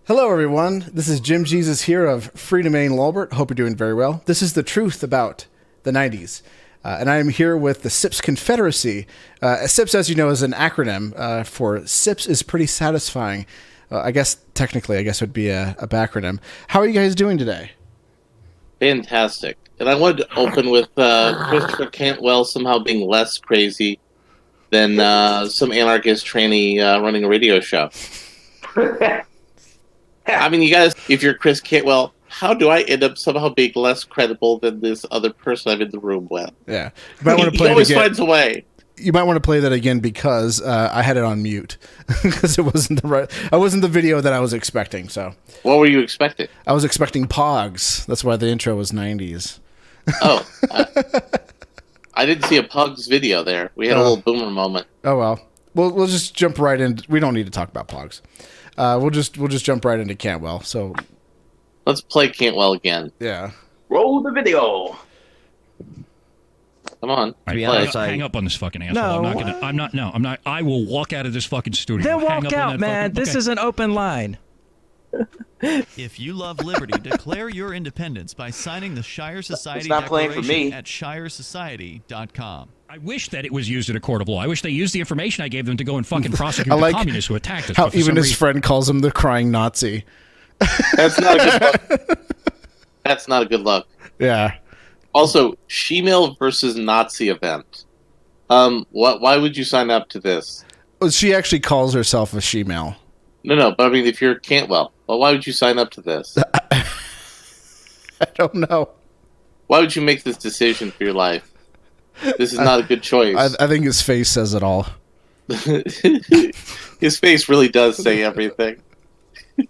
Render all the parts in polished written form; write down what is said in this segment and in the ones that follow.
Hello, everyone. This is Jim Jesus here of Free Domain Lolbert. Hope you're doing very well. This is the truth about the 90s. And I am here with the S.I.P.S Confederacy. S.I.P.S, as you know, is an acronym for S.I.P.S is pretty satisfying. I guess, technically, would be a backronym. How are you guys doing today? Fantastic. And I wanted to open with Christopher Cantwell somehow being less crazy than some anarchist trainee running a radio show. I mean, you guys, if you're Chris Cantwell, how do I end up somehow being less credible than this other person I'm in the room with? Yeah. You might want to play he always it again. finds a way. You might want to play that again because I had it on mute because it wasn't I wasn't the video that I was expecting. So what were you expecting? I was expecting Pogs. That's why the intro was 90s. Oh, I didn't see a Pogs video there. We had a little boomer moment. Oh well, we'll just jump right in. We don't need to talk about Pogs. We'll just jump right into Cantwell. So let's play Cantwell again. Yeah. Roll the video. Come on. Hang up on this fucking asshole. No. I'm not. I will walk out of this fucking studio. Then Hang walk up on out, that man. fucking- This okay. is an open line. If you love liberty, declare your independence by signing the Shire Society It's not playing for Declaration me. at shiresociety.com. I wish that it was used in a court of law. I wish they used the information I gave them to go and fucking prosecute I like the communists who attacked us. how but for even some his reason- friend calls him the crying Nazi. That's not a good look. That's not a good look. Yeah. Also, Shemale versus Nazi event. Why would you sign up to this? Well, she actually calls herself a she-male. No, but I mean, if you're Cantwell, well, why would you sign up to this? I don't know. Why would you make this decision for your life? This is not a good choice. I think his face says it all. His face really does say everything. The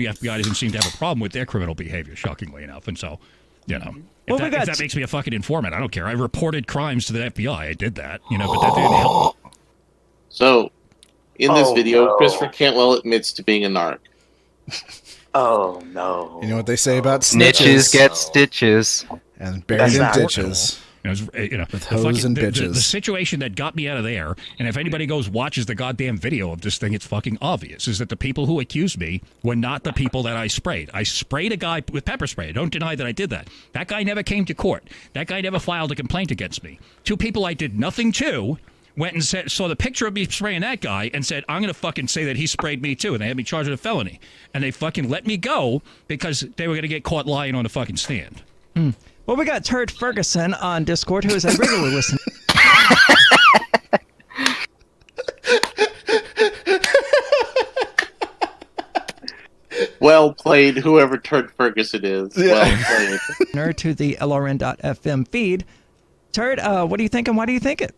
FBI doesn't seem to have a problem with their criminal behavior, shockingly enough. And so, you know, if that makes me a fucking informant, I don't care. I reported crimes to the FBI. I did that, but that didn't help. So, in this video, no. Christopher Cantwell admits to being a narc. Oh no! You know what they say about snitches? Snitches get stitches. And buried in not ditches. With hoes and bitches. The situation that got me out of there, and if anybody watches the goddamn video of this thing, it's fucking obvious, is that the people who accused me were not the people that I sprayed. I sprayed a guy with pepper spray. I don't deny that I did that. That guy never came to court. That guy never filed a complaint against me. Two people I did nothing to went and saw the picture of me spraying that guy and said, I'm going to fucking say that he sprayed me too. And they had me charged with a felony. And they fucking let me go because they were going to get caught lying on the fucking stand. Well, we got Turd Ferguson on Discord, who is a regular listener. Well played, whoever Turd Ferguson is. Yeah. Well played. To the LRN.FM feed. Turd, what do you think and why do you think it?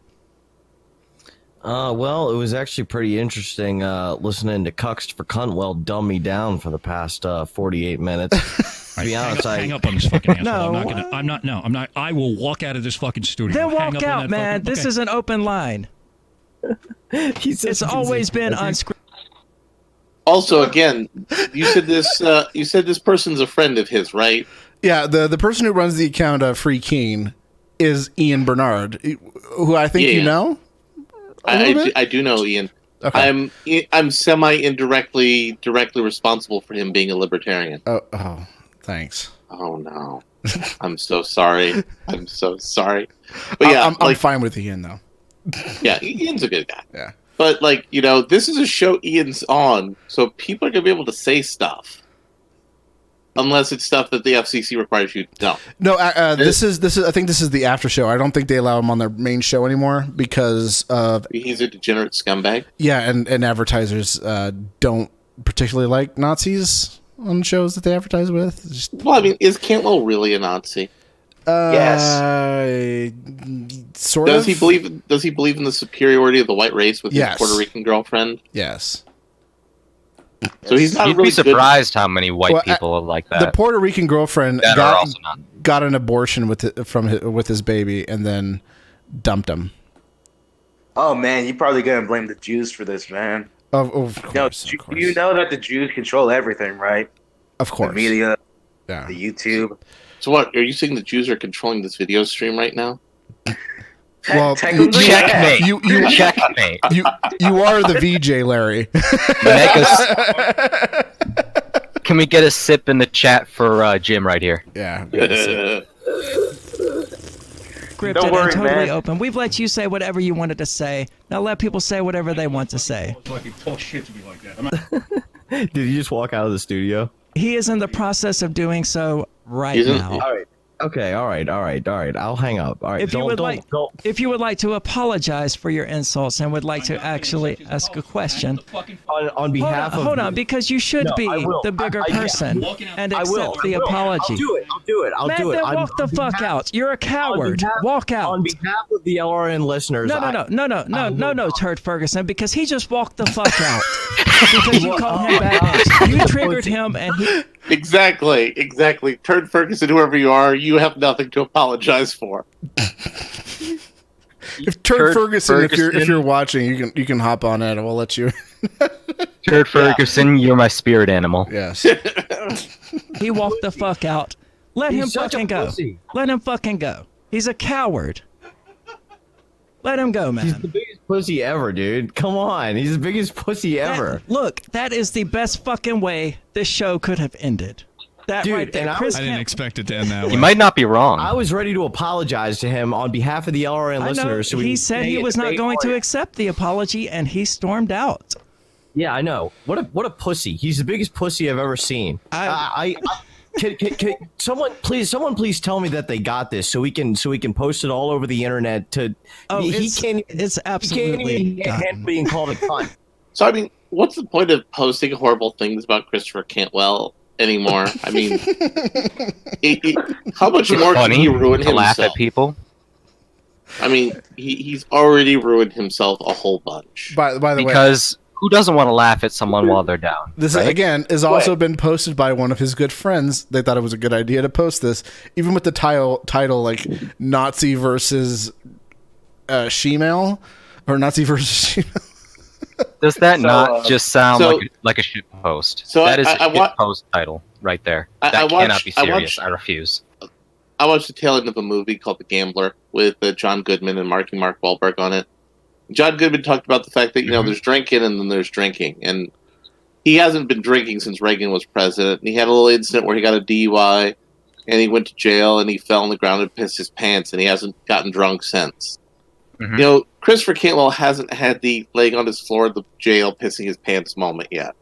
Well, it was actually pretty interesting listening to Cuxt for Cuntwell dumb me down for the past 48 minutes. To be honest, hang up on this fucking asshole. No. I'm not. I will walk out of this fucking studio. Then Hang walk up on out, that man. fucking- This okay. is an open line. It's always been on screen. Also, again, you said this person's a friend of his, right? Yeah, the person who runs the account, Free Keen, is Ian Bernard, who I think you know. I do know Ian. Okay. I'm semi-indirectly directly responsible for him being a libertarian. Oh, thanks. Oh no, I'm so sorry. I'm so sorry. But yeah, I'm fine with Ian though. Yeah, Ian's a good guy. Yeah. But this is a show Ian's on, so people are gonna be able to say stuff. Unless it's stuff that the FCC requires you to know. No, this is. I think this is the after show. I don't think they allow him on their main show anymore because of He's a degenerate scumbag. yeah, and advertisers don't particularly like Nazis on shows that they advertise with. Just, Well, I mean, is Cantwell really a Nazi? sort Does of. he believe in the superiority of the white race with Yes. his Puerto Rican girlfriend? Yes. So he's not You'd really be surprised how many white people are like that. The Puerto Rican girlfriend that are also not. got an abortion with his baby and then dumped him. Oh man, you're probably gonna blame the Jews for this, man. Of No, course, of course. you know that the Jews control everything, right? Of course. The media, Yeah. the YouTube. So what? Are you saying the Jews are controlling this video stream right now? Well, Technically, Checkmate. You Checkmate. you are the VJ, Larry. Make us Can we get a sip in the chat for Jim right here? Yeah. Scripted Don't worry, and totally man. open. We've let you say whatever you wanted to say. Now let people say whatever they want to say. Fucking talk shit to me like that. Did he just walk out of the studio? He is in the process of doing so right Isn't- now. All right. Okay. All right. I'll hang up. All right. If you would like to apologize for your insults and would like to actually ask a question, on behalf of hold on, because you should No, be I will. the bigger I- person and I will. accept the I will. apology. I'll do it. I'll Man, do it. then I'm- walk the on fuck behalf- out. You're a coward. Walk out. On behalf of the LRN listeners. No, Turd Ferguson, because he just walked the fuck out. Because you called him bad names. You triggered him, and he. Exactly. Turd Ferguson, whoever you are, you have nothing to apologize for. If Turd Ferguson, if you're watching, you can hop on it. We'll let you. Turd Ferguson, you're my spirit animal. Yes. He walked the fuck out. Let him fucking go. Let him fucking go. He's a coward. Let him go, man. He's the biggest pussy ever, dude. Come on. He's the biggest pussy ever. Look, that is the best fucking way this show could have ended. That Dude, right there. and I Chris didn't Kemp- expect it to end that way. You might not be wrong. I was ready to apologize to him on behalf of the LRN I know, listeners. So he said he was not going to accept the apology, and he stormed out. Yeah, I know. What a pussy. He's the biggest pussy I've ever seen. Can someone please tell me that they got this so we can post it all over the internet to It's absolutely handle being called a cunt. So, I mean, what's the point of posting horrible things about Christopher Cantwell anymore? I mean, how much more can he ruin to himself? laugh at people. I mean, he's already ruined himself a whole bunch. By the way, Because who doesn't want to laugh at someone while they're down? this right? again has also been posted by one of his good friends. They thought it was a good idea to post this, even with the title like Nazi versus Shemale or Nazi versus Shemale. Does that not just sound like a shit post? So that is I a shit post title right there. That cannot be serious. I refuse. I watched the tail end of a movie called The Gambler with John Goodman and Mark Wahlberg on it. John Goodman talked about the fact that, there's drinking and then there's drinking. And he hasn't been drinking since Reagan was president. And he had a little incident where he got a DUI and he went to jail and he fell on the ground and pissed his pants and he hasn't gotten drunk since. Mm-hmm. Christopher Cantwell hasn't had the laying on his floor of the jail pissing his pants moment yet.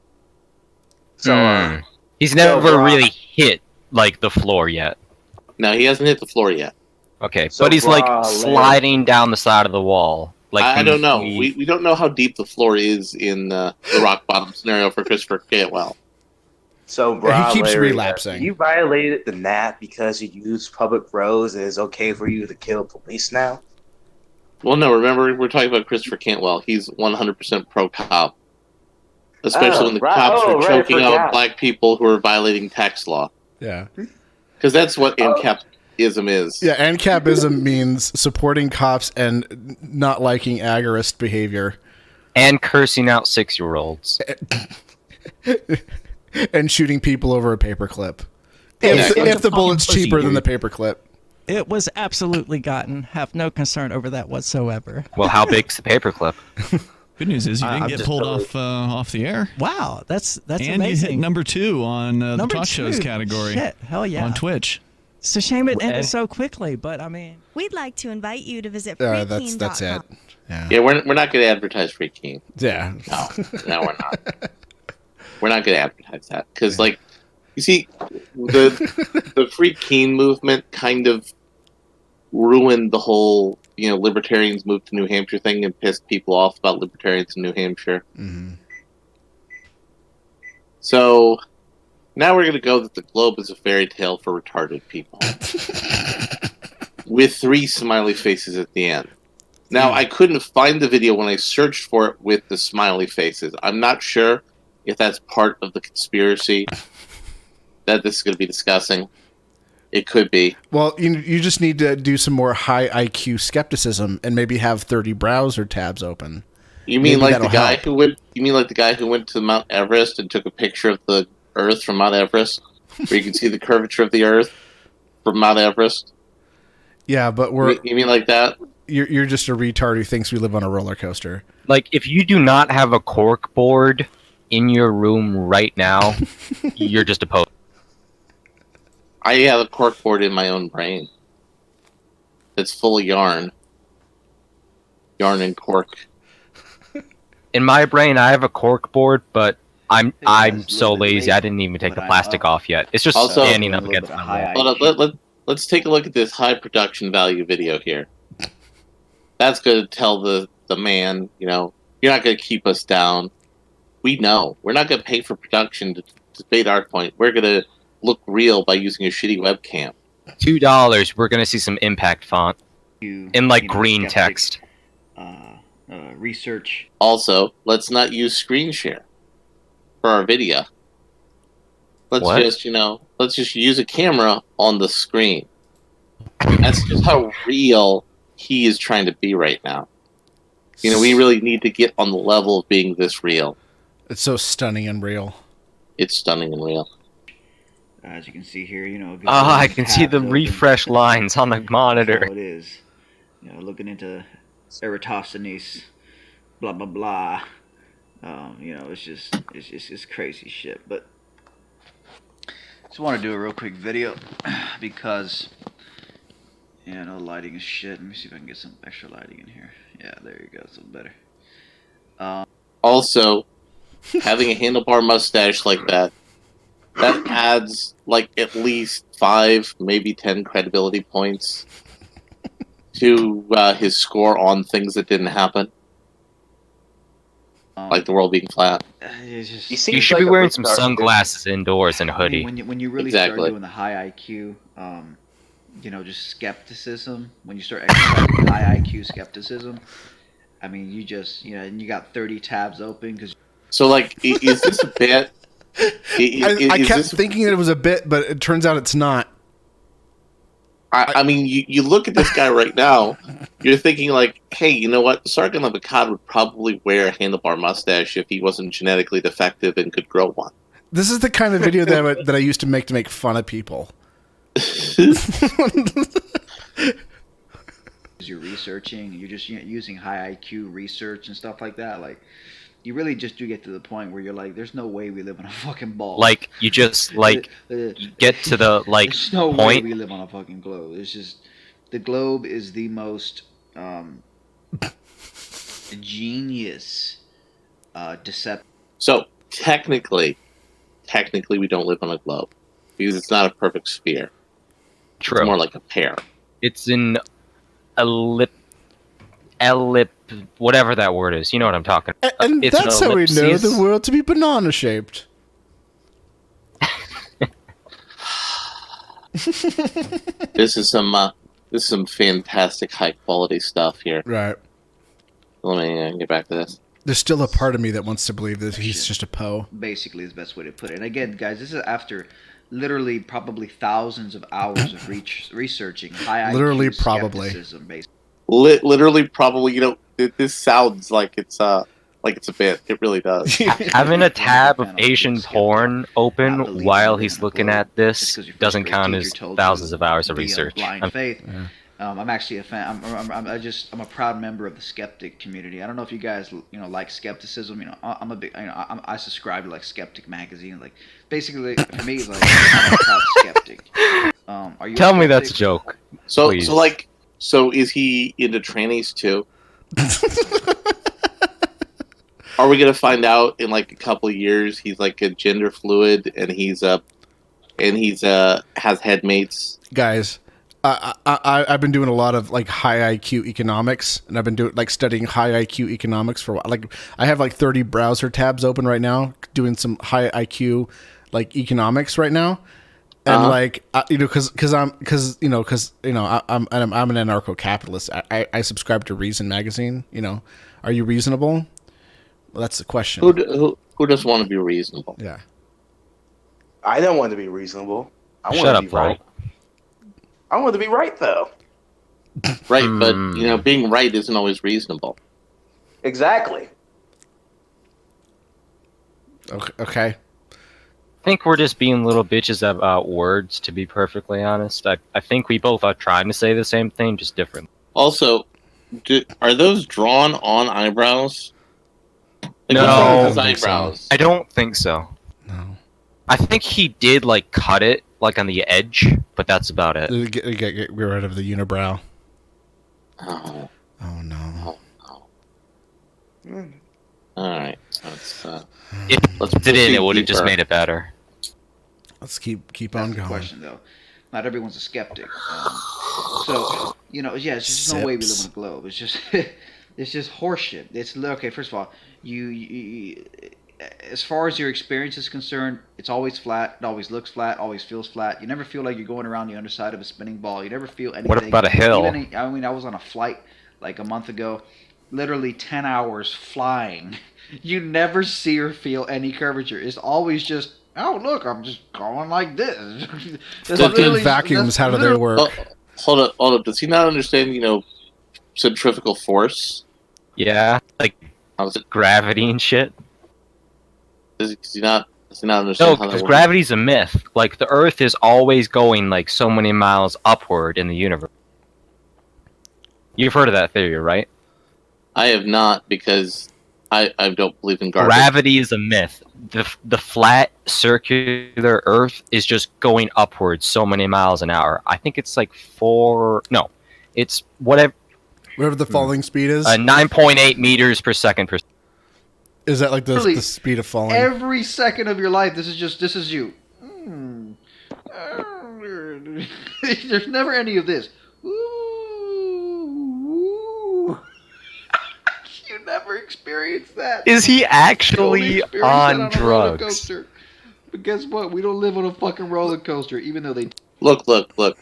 So, he's never really hit the floor yet. No, he hasn't hit the floor yet. Okay, So but he's Later. sliding down the side of the wall. I don't know. We don't know how deep the floor is in the rock bottom scenario for Christopher Cantwell. So, He keeps Larry, relapsing. You violated the NAT because you used public roads, and it's okay for you to kill police now? Well, no, remember, we're talking about Christopher Cantwell. He's 100% pro-cop. Especially when the cops are choking out black people who are violating tax law. Yeah. Because that's what ANCAPism is. Yeah, ANCAPism means supporting cops and not liking agorist behavior. And cursing out 6-year-olds. And shooting people over a paperclip. If the bullet's cheaper than the paperclip. It was absolutely gotten. Have no concern over that whatsoever. Well, how big's the paperclip? Good news is you didn't I'm get just pulled totally- off the air. Wow, that's And amazing. you hit number 2 on the Number talk shows 2. category Shit, hell yeah. on Twitch. It's a shame it ended so quickly, but I mean, We'd like to invite you to visit That's freekeen.com. it. Yeah. Yeah, we're not going to advertise Free Keen. Yeah. No, we're not. We're not going to advertise that. Because, you see, the Free Keen movement kind of ruined the whole, libertarians moved to New Hampshire thing and pissed people off about libertarians in New Hampshire. Mm-hmm. So now we're going to go that the globe is a fairy tale for retarded people. With 3 smiley faces at the end. Now, I couldn't find the video when I searched for it with the smiley faces. I'm not sure if that's part of the conspiracy that this is going to be discussing. It could be. Well, you just need to do some more high IQ skepticism and maybe have 30 browser tabs open. You mean Maybe like the that'll guy help. who went? You mean like the guy who went to Mount Everest and took a picture of the Earth from Mount Everest, where you can see the curvature of the Earth from Mount Everest? Yeah, but You mean like that? You're just a retard who thinks we live on a roller coaster. If you do not have a cork board in your room right now, you're just a poser. I have a corkboard in my own brain. It's full of yarn and cork. In my brain, I have a cork board, but I'm so lazy. I didn't even take the plastic off yet. It's just Also, standing up against my wall. Let's take a look at this high production value video here. That's going to tell the man, you know, you're not going to keep us down. We know. We're not going to pay for production to debate our point. We're going to look real by using a shitty webcam. $2, we're going to see some impact font in like green text. Research. Also, let's not use screen share for our video. Let's just use a camera on the screen. That's just how real he is trying to be right now. You know, we really need to get on the level of being this real. It's so stunning and real. It's stunning and real. As you can see here, you know. I can see the refresh lines on the monitor. It is. You know, looking into Eratosthenes, blah blah blah. You know, it's crazy shit. But just want to do a real quick video because no lighting is shit. Let me see if I can get some extra lighting in here. Yeah, there you go, some better. Also, having a handlebar mustache like that adds like at least 5, maybe 10 credibility points to his score on things that didn't happen. Like the world being flat. You should be wearing some sunglasses indoors and a hoodie. I mean, when you really start doing the high IQ, just skepticism, when you start exercising high IQ skepticism, I mean, you just, and you got 30 tabs open. So, like, is this a bit? I kept thinking that it was a bit, but it turns out it's not. I mean, you look at this guy right now, you're thinking like, hey, you know what? Sargon of Akkad would probably wear a handlebar mustache if he wasn't genetically defective and could grow one. This is the kind of video that I used to make fun of people. You're researching, you're just using high IQ research and stuff like that, like, you really just do get to the point where you're like, there's no way we live on a fucking ball. Like, you just, like, get to the, like, there's no point. way we live on a fucking globe. It's just, the globe is the most genius deception. So, technically, we don't live on a globe. Because it's not a perfect sphere. True. It's more like a pear. It's an whatever that word is. You know what I'm talking about. And it's that's how we know the world to be banana-shaped. This is some fantastic high-quality stuff here. Right. Let me get back to this. There's still a part of me that wants to believe that he's just a Poe. Basically, is the best way to put it. And again, guys, this is after literally probably thousands of hours of researching high IQ skepticism, basically. Literally, probably, this sounds like it's a bit. It really does. Having a tab of Asian porn open while he's looking at this doesn't count as thousands of hours of research. Blind faith. I'm actually a fan. I'm a proud member of the skeptic community. I don't know if you guys, like skepticism. I'm a big. I subscribe to like Skeptic magazine. Like, basically, for me, like, I'm a proud skeptic. Are you? Tell me that's a joke. So is he into trannies too? Are we gonna find out in like a couple of years he's like a gender fluid and he's has headmates? Guys, I've been doing a lot of like high IQ economics, and I've been doing like studying high IQ economics for a while. Like, I have like 30 browser tabs open right now, doing some high IQ like economics right now. And like, because I'm an anarcho-capitalist. I subscribe to Reason magazine. Are you reasonable? Well, that's the question. Who doesn't want to be reasonable? Yeah. I don't want to be reasonable. I Shut want up, to be right. I want to be right, though. Right, but being right isn't always reasonable. Exactly. Okay. I think we're just being little bitches about words, to be perfectly honest. I think we both are trying to say the same thing, just different. Also, are those drawn on eyebrows? Like, No, what's wrong with I his don't think so. eyebrows? I don't think so. No. I think he did like cut it like on the edge, but that's about it. Get rid of the unibrow. Oh, Oh no. all right. Let's If it did in, it would have just made it better. Let's keep That's on the going. question, though. Not everyone's a skeptic. So, yeah, it's just no way we live on a globe. It's just, it's just horseshit. It's okay. First of all, you, as far as your experience is concerned, it's always flat. It always looks flat. Always feels flat. You never feel like you're going around the underside of a spinning ball. You never feel anything. What about a hill? I was on a flight like a month ago, literally 10 hours flying. You never see or feel any curvature. It's always just, oh, look, I'm just going like this. Fucking vacuums, how do they work? hold up. Does he not understand, centrifugal force? Yeah, like gravity and shit. Does he not understand No, how that because works? gravity's a myth. Like the Earth is always going like so many miles upward in the universe. You've heard of that theory, right? I have not, because I don't believe in garbage. Gravity is a myth. The flat circular Earth is just going upwards so many miles an hour. I think it's like it's whatever the falling speed is. 9.8 meters per second per. Is that like the speed of falling? Every second of your life, this is you. There's never any of this. You never experienced that. Is he actually You only experience that on a roller drugs? coaster. But guess what? We don't live on a fucking roller coaster, even though they. Look.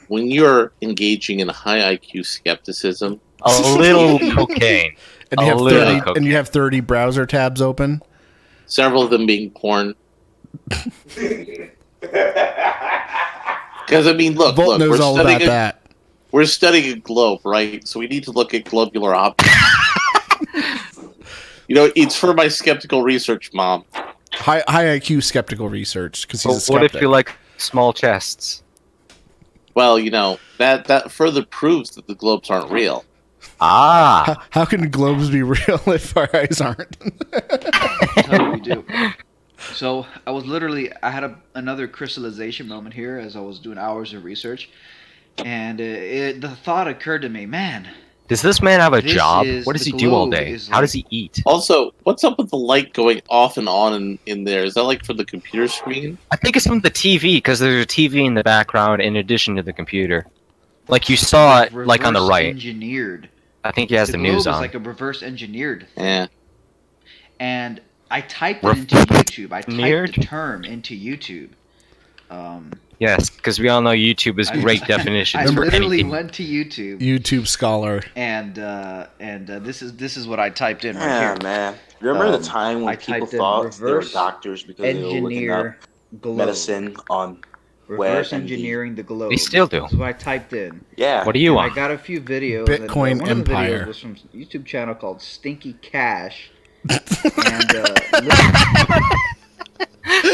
When you're engaging in high IQ skepticism, A little cocaine. And you have 30 browser tabs open. Several of them being porn. Because I mean, look, Volt knows all about that. We're studying a globe, right? So we need to look at globular objects. It's for my skeptical research, Mom. High IQ skeptical research, because he's a skeptic. What if you like small chests? Well, that further proves that the globes aren't real. Ah. How can globes be real if our eyes aren't? Totally do. So I had another crystallization moment here as I was doing hours of research, and the thought occurred to me, man. Does this man have a This job? is- What does the he do all globe day? is How does he eat? Also, what's up with the light going off and on in there? Is that like for the computer screen? I think it's from the TV, because there's a TV in the background in addition to the computer. Like you saw it, like on the Reverse right. Engineered. I think he has the news globe is on. like a reverse engineered thing. Yeah. And I typed it into YouTube. I typed the term into YouTube. Yes, because we all know YouTube is great definitions I for literally anything. went to YouTube. YouTube scholar. And this is what I typed in right Yeah, here. man. Remember the time when I people typed in thought they were reverse doctors because they were looking up engineer globe. medicine on Reverse web engineering the globe. They still do. That's what I typed in. Yeah. What do you And want? I got a few videos. Bitcoin and, one of the Empire. videos was from a YouTube channel called Stinky Cash. And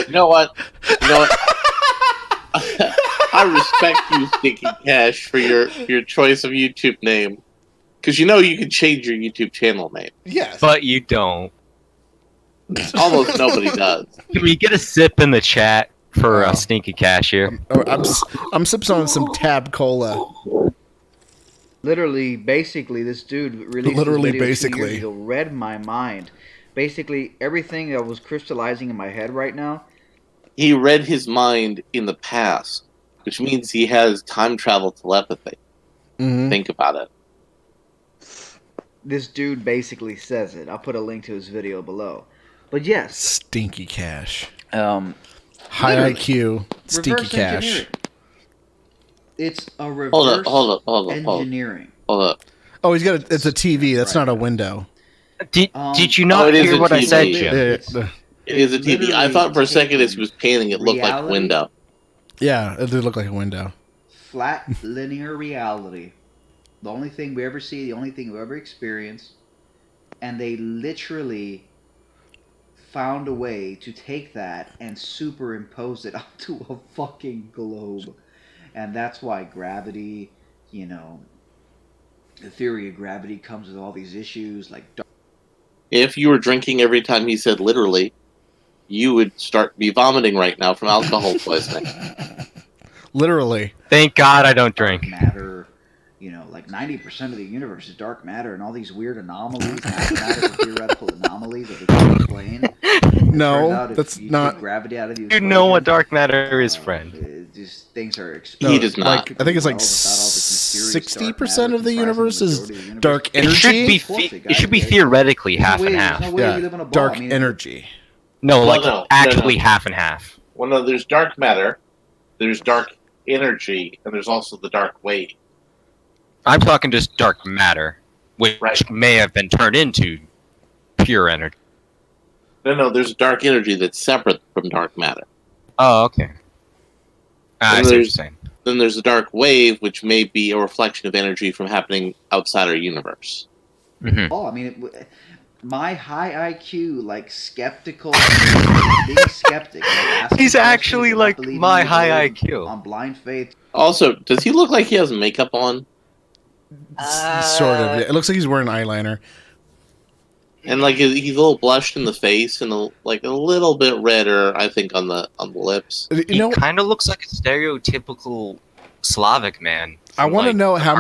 You know what? I respect you, Stinky Cash, for your choice of YouTube name, because you can change your YouTube channel name. Yes. But you don't. Almost nobody does. Can we get a sip in the chat for Stinky Cash here? I'm sipping on some Tab Cola. literally, basically, this dude released Literally, this video 2 basically. years ago, read my mind. Basically, everything that was crystallizing in my head right now. He read his mind in the past, which means he has time travel telepathy. Mm-hmm. Think about it. This dude basically says it. I'll put a link to his video below. But yes. Stinky Cash. High IQ. Stinky Cash. Engineering. It's a reverse Hold up. engineering. Hold up. Oh, it's a TV. That's not a window. Did you not hear what I said, Jim? It is a TV. I thought for a second as he was painting it looked like a window. Yeah, it did look like a window. Flat linear reality. The only thing we ever see, the only thing we ever experience. And they literally found a way to take that and superimpose it onto a fucking globe. And that's why gravity, the theory of gravity comes with all these issues like if you were drinking every time he said literally, you would start be vomiting right now from alcohol poisoning. Literally. Thank God I don't drink. Matter, like 90% of the universe is dark matter, and all these weird anomalies, mathematical theoretical anomalies that we can't explain. No, that's not. Take gravity out of the You equation. know what dark matter is, friend. Just things are. He does not. I think it's like 60% of the universe is dark energy. It should be theoretically half and half. Dark energy. No, actually half and half. Well, no, there's dark matter, there's dark energy, and there's also the dark wave. I'm talking just dark matter, which may have been turned into pure energy. No, there's dark energy that's separate from dark matter. Oh, okay. I see what you're saying. Then there's a dark wave, which may be a reflection of energy from happening outside our universe. Mm-hmm. Oh, I mean, my high IQ, like skeptical, being skeptic. Like, he's actually like my high IQ. On blind faith. Also, does he look like he has makeup on? Sort of. Yeah. It looks like he's wearing eyeliner. And like he's a little blushed in the face and a little bit redder, I think, on the lips. He kind of looks like a stereotypical Slavic man. I want to know how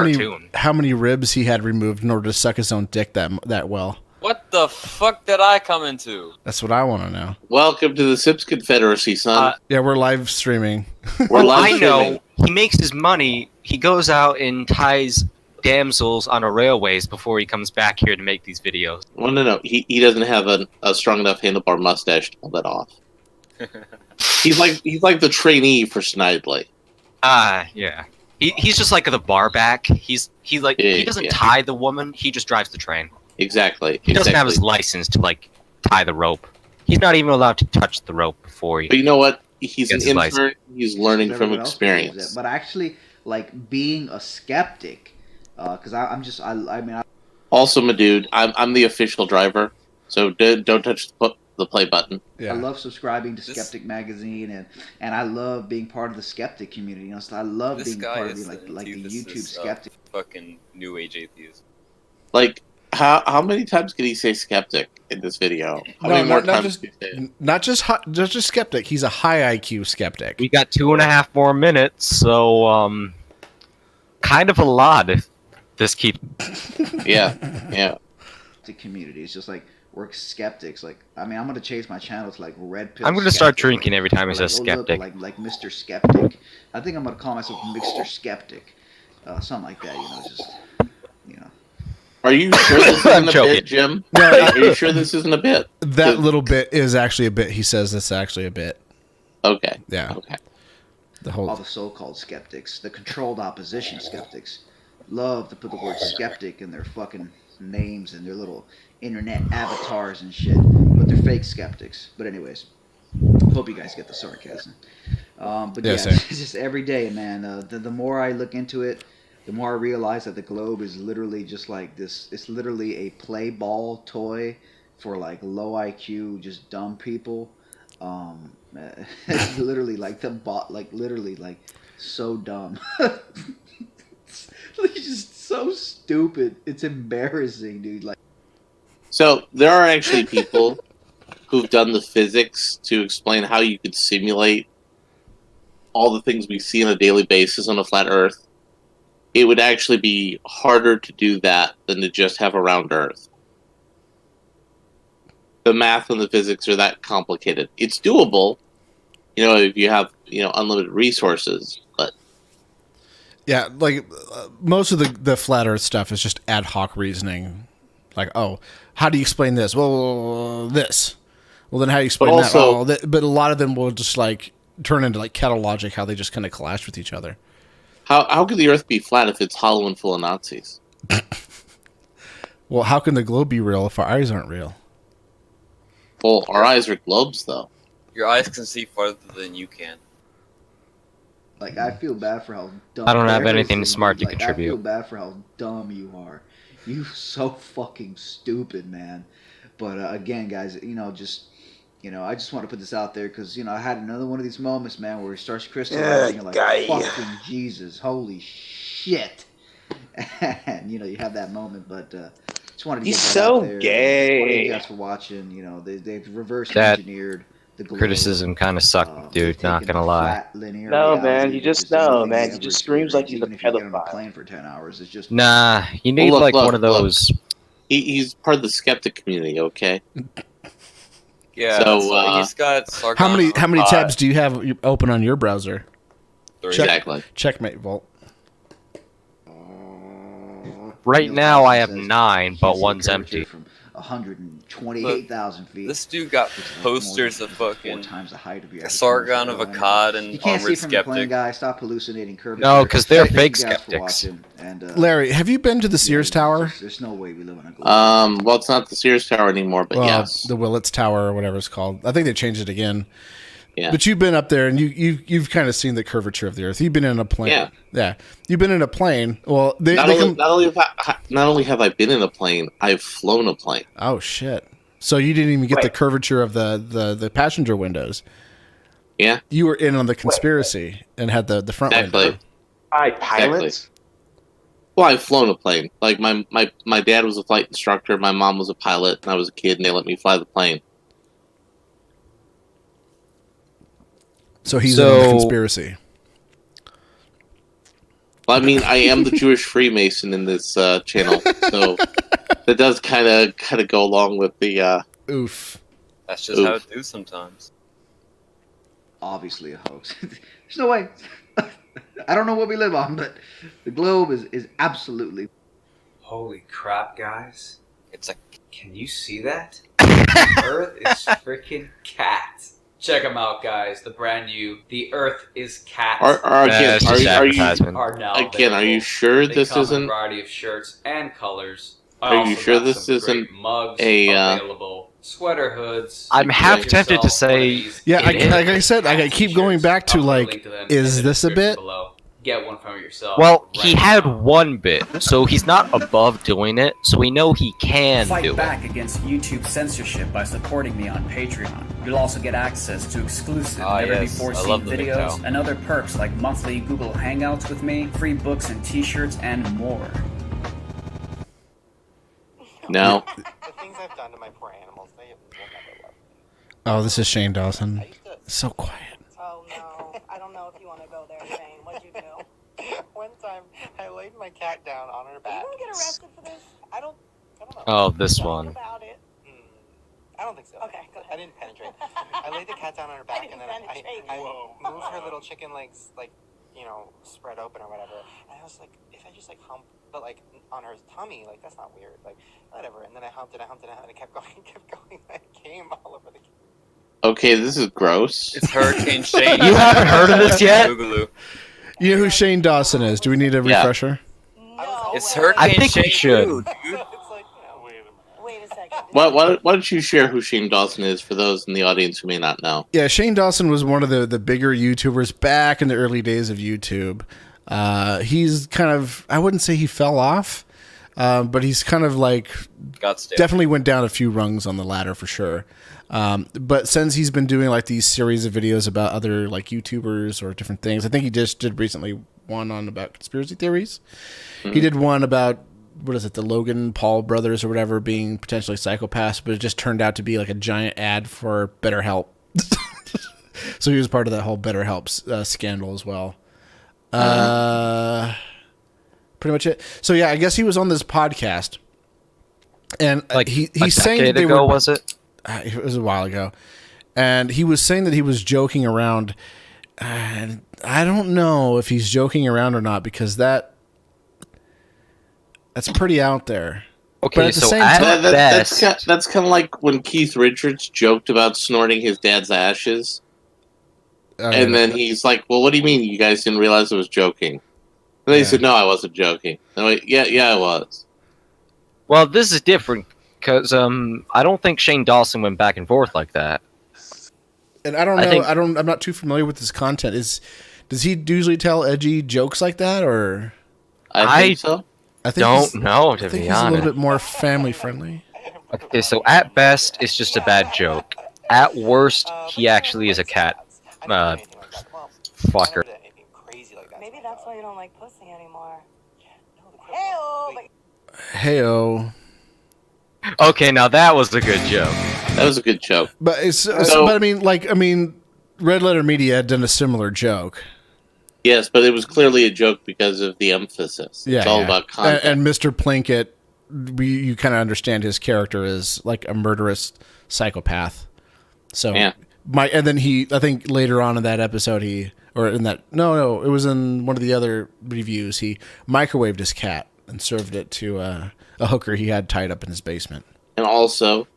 many ribs he had removed in order to suck his own dick that well. What the fuck did I come into? That's what I want to know. Welcome to the S.I.P.S Confederacy, son. Yeah, we're live streaming. I know. He makes his money. He goes out and ties damsels on a railways before he comes back here to make these videos. Well, no. He doesn't have a strong enough handlebar mustache to pull that off. he's like the trainee for Snidely. Yeah. He's just like the bar back. He doesn't tie the woman. He just drives the train. Exactly. He doesn't have his license to tie the rope. He's not even allowed to touch the rope before he. But you know what? He's an intern. License. He's learning from experience. But actually, like being a skeptic, because I mean. Also, my dude, I'm the official driver, so don't touch the play button. Yeah. I love subscribing to Skeptic Magazine, and I love being part of the skeptic community. So I love being part of the YouTube skeptic. Fucking new age atheist. Like. How many times can he say skeptic in this video? How many more times can he say? Not just skeptic. He's a high IQ skeptic. We got 2.5 more minutes, so kind of a lot if this keeps. Yeah. The community is just like we're skeptics. Like I mean, I'm gonna change my channel to like Red Pill. I'm gonna start drinking every time he says skeptic. Like Mr. Skeptic. I think I'm gonna call myself Mr. Skeptic, something like that. Are you sure this isn't a bit, Jim? No, are you sure this isn't a bit? That little bit is actually a bit. He says it's actually a bit. Okay. Yeah. Okay. All the so-called skeptics, the controlled opposition skeptics, love to put the word skeptic in their fucking names and their little internet avatars and shit, but they're fake skeptics. But anyways, hope you guys get the sarcasm. But it's just every day, man. The more I look into it, the more I realize that the globe is literally just like this. It's literally a play ball toy for like low IQ, just dumb people. It's literally like literally like so dumb. It's just so stupid. It's embarrassing, dude. Like, so there are actually people who've done the physics to explain how you could simulate all the things we see on a daily basis on a flat Earth. It would actually be harder to do that than to just have a round Earth. The math and the physics are that complicated. It's doable, if you have, unlimited resources, but... Yeah, like, most of the flat Earth stuff is just ad hoc reasoning. Like, oh, how do you explain this? Well, this. Well, then how do you explain that? Oh, but a lot of them will just, like, turn into, like, cattle logic, how they just kind of clash with each other. How could the Earth be flat if it's hollow and full of Nazis? Well, how can the globe be real if our eyes aren't real? Well, our eyes are globes, though. Your eyes can see farther than you can. Like, I feel bad for how dumb... I don't have anything smart to contribute. I feel bad for how dumb you are. You so fucking stupid, man. But, again, guys, I just want to put this out there because, I had another one of these moments, man, where it starts crystallizing. You're like, fucking Jesus, holy shit. And, you have that moment. But just Just wanted to He's get that so out there. gay. Thank you guys for watching. You know, they've reverse That engineered the globe. criticism kind of sucked, dude. Not gonna lie. No, man, you just know, man. He just screams like he's a Even if you get on a pedophile. plane for 10 hours, it's just Nah, you need Well, look, like look, one of those. He's part of the skeptic community, okay? Yeah, So, he's got Sargon How many Akkad. tabs do you have open on your browser? 3. Exactly. Checkmate Vault. Right now, I have 9, but one's empty. From 128,000 feet. This dude got posters of fucking 4 times the height of your Sargon of Akkad and you can't see Armored from the plane, Skeptic. guys. Stop hallucinating curvature. No, because they're Thank fake you guys for skeptics. watching, and, Larry, have you been to the Sears Tower? There's no way we live on a globe. Well, it's not the Sears Tower anymore, but yes. The Willits Tower or whatever it's called. I think they changed it again. Yeah. But you've been up there and you've kind of seen the curvature of the Earth. You've been in a plane. Yeah. You've been in a plane. Well, Not only have I been in a plane, I've flown a plane. Oh shit! So you didn't even get the curvature of the passenger windows. Yeah. You were in on the conspiracy and had the front window. Pilots? Well, I've flown a plane. Like my dad was a flight instructor, my mom was a pilot, and I was a kid, and they let me fly the plane. So he's in on the conspiracy. Well, I mean, I am the Jewish Freemason in this channel, so that does kind of go along with the. Oof. That's just how it do sometimes. Obviously a hoax. There's no way. I don't know what we live on, but the globe is absolutely. Holy crap, guys! It's a. Can you see that? The Earth is freaking cat. Check them out, guys. The brand new The Earth is Cat. Are you sure They this come in isn't? a variety of shirts and colors. Are you sure this isn't mugs a? available? Sweater hoods. I'm half tempted to say. Yeah, like I said, I keep going back to like, is this a bit? Get one from yourself. Well, he had one bit, so he's not above doing it, so we know he can Fight do it. back against YouTube censorship by supporting me on Patreon. You'll also get access to exclusive, never-before-seen videos and other perks like monthly Google Hangouts with me, free books and t-shirts, and more. No. The things I've done to my poor animals, they will never love me. Oh, this is Shane Dawson. So quiet. Oh no, I don't know if you want to go there, Shane. What'd you do? One time, I laid my cat down on her back. Are you gonna get arrested for this? I don't know. Oh, this one. About it. I don't think so. Okay, go ahead. I didn't penetrate. I laid the cat down on her back, and then I moved her little chicken legs, like, spread open or whatever. And I was like, if I just hump, but on her tummy, that's not weird. Whatever. And then I humped it, and it kept going, and I came all over the. Okay, this is gross. It's Hurricane Shane. You haven't heard of this yet? Boogaloo. You know who Shane Dawson is? Do we need a refresher? No. It's Hurricane I think Shane. we should. It's wait a second. Why don't you share who Shane Dawson is for those in the audience who may not know? Yeah, Shane Dawson was one of the bigger YouTubers back in the early days of YouTube. He's kind of, I wouldn't say he fell off, but he's kind of definitely went down a few rungs on the ladder for sure. But since he's been doing these series of videos about other YouTubers or different things, I think he just did recently one on about conspiracy theories. Mm-hmm. He did one about, what is it, the Logan Paul brothers or whatever being potentially psychopaths, but it just turned out to be a giant ad for BetterHelp. So he was part of that whole BetterHelp scandal as well. Pretty much it. So yeah, I guess he was on this podcast, and he's saying that they were. Was it? It was a while ago, and he was saying that he was joking around, and I don't know if he's joking around or not because that's pretty out there. Okay, but at the so same at best, that's kind of like when Keith Richards joked about snorting his dad's ashes, and then he's like, "Well, what do you mean you guys didn't realize I was joking?" And they said, "No, I wasn't joking." And I'm like, "Yeah, I was." Well, this is different. Because I don't think Shane Dawson went back and forth like that. And I don't know. I'm not too familiar with his content. Does he usually tell edgy jokes like that, or? I think so. I think don't know, to I think be he's honest. a little bit more family friendly. Okay, so at best, it's just a bad joke. At worst, he actually is a cat fucker. Maybe that's why you don't like pussy anymore. Hey-oh! Hey-oh. Okay, now that was a good joke. That was a good joke. But but I mean, Red Letter Media had done a similar joke. Yes, but it was clearly a joke because of the emphasis. It's all about context. And Mr. Plinkett, you kind of understand his character is like a murderous psychopath. So and then I think later on in that episode, it was in one of the other reviews, he microwaved his cat and served it to a hooker he had tied up in his basement. And also,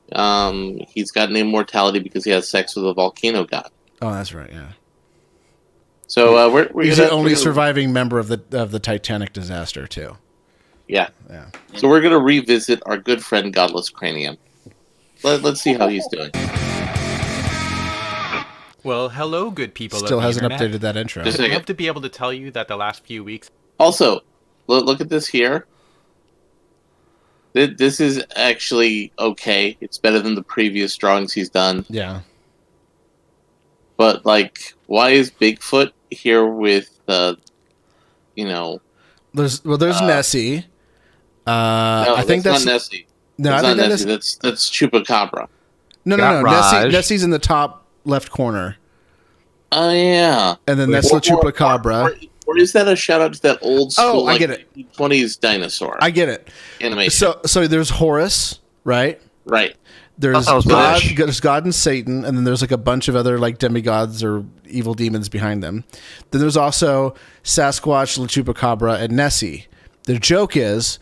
he's got an immortality because he has sex with a volcano god. Oh, that's right, yeah. So he's the only surviving member of the Titanic disaster too. Yeah. So we're gonna revisit our good friend Godless Cranium. Let's see how he's doing. Well, hello, good people. Still of the hasn't internet. updated that intro. I'd love to be able to tell you that the last few weeks. Also, look at this here. This is actually okay. It's better than the previous drawings he's done. Yeah. But why is Bigfoot here with There's Nessie. No, I think that's not Nessie. No, that's I not think Nessie. That's Chupacabra. No. Nessie's in the top left corner. Oh yeah. And then that's the Chupacabra. Or is that a shout out to that old school? I get it. 1920s dinosaur. I get it. Animation. So there's Horus, right? Right. There's God and Satan, and then there's a bunch of other demigods or evil demons behind them. Then there's also Sasquatch, La Chupacabra, and Nessie. The joke is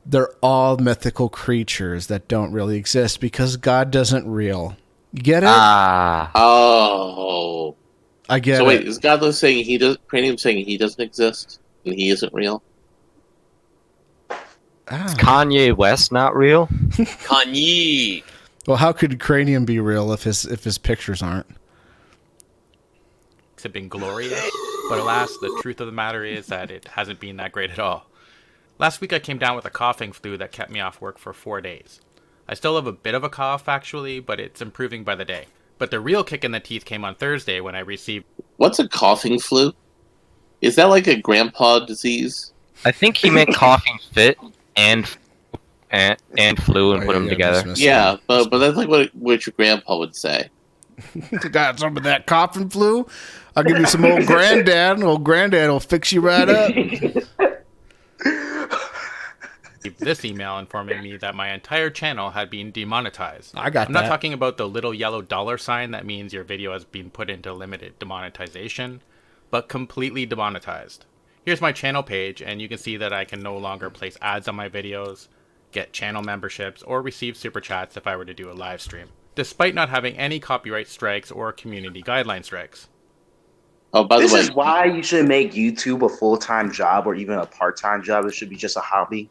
they're all mythical creatures that don't really exist because God doesn't real. You get it? Oh. I get it. So wait, is Godless saying Cranium saying he doesn't exist and he isn't real? Is Kanye West not real? Kanye. Well, how could Cranium be real if his pictures aren't? Have been glorious, but alas, the truth of the matter is that it hasn't been that great at all. Last week I came down with a coughing flu that kept me off work for 4 days. I still have a bit of a cough actually, but it's improving by the day. But the real kick in the teeth came on Thursday when I received... What's a coughing flu? Is that like a grandpa disease? I think he meant coughing fit and flu and put them together. Yeah, but that's like what your grandpa would say. Got some of that coughing flu? I'll give you some old granddad. Old granddad will fix you right up. This email informing me that my entire channel had been demonetized. I'm not talking about the little yellow dollar sign that means your video has been put into limited demonetization, but completely demonetized. Here's my channel page, and you can see that I can no longer place ads on my videos, get channel memberships, or receive super chats if I were to do a live stream, despite not having any copyright strikes or community guideline strikes. Oh, by the way, this is why you should make YouTube a full-time job or even a part-time job. It should be just a hobby.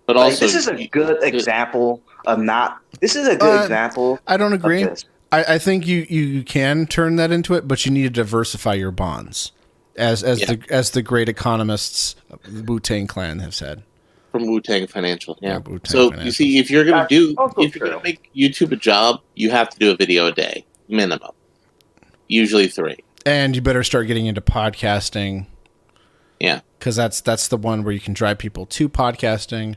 But also, this is a good example of not. This is a good example. I don't agree. I think you can turn that into it, but you need to diversify your bonds, as the great economists Wu-Tang Clan have said. From Wu-Tang Financial, yeah. Wu-Tang so Financial. you see, if you're gonna make YouTube a job, you have to do a video a day minimum, usually 3. And you better start getting into podcasting. Yeah, because that's the one where you can drive people to podcasting,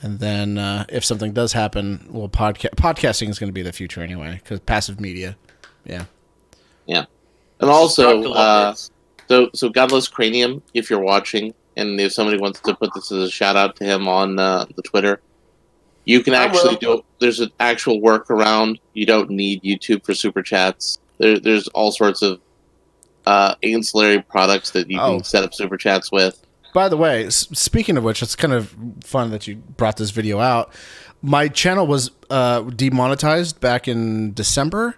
and then if something does happen, well, podcasting is going to be the future anyway, because passive media, yeah. And also, so Godless Cranium, if you're watching, and if somebody wants to put this as a shout out to him on the Twitter, you can actually do it. There's an actual workaround. You don't need YouTube for super chats. There's all sorts of ancillary products that you can set up super chats with. By the way, speaking of which, it's kind of fun that you brought this video out. My channel was demonetized back in December,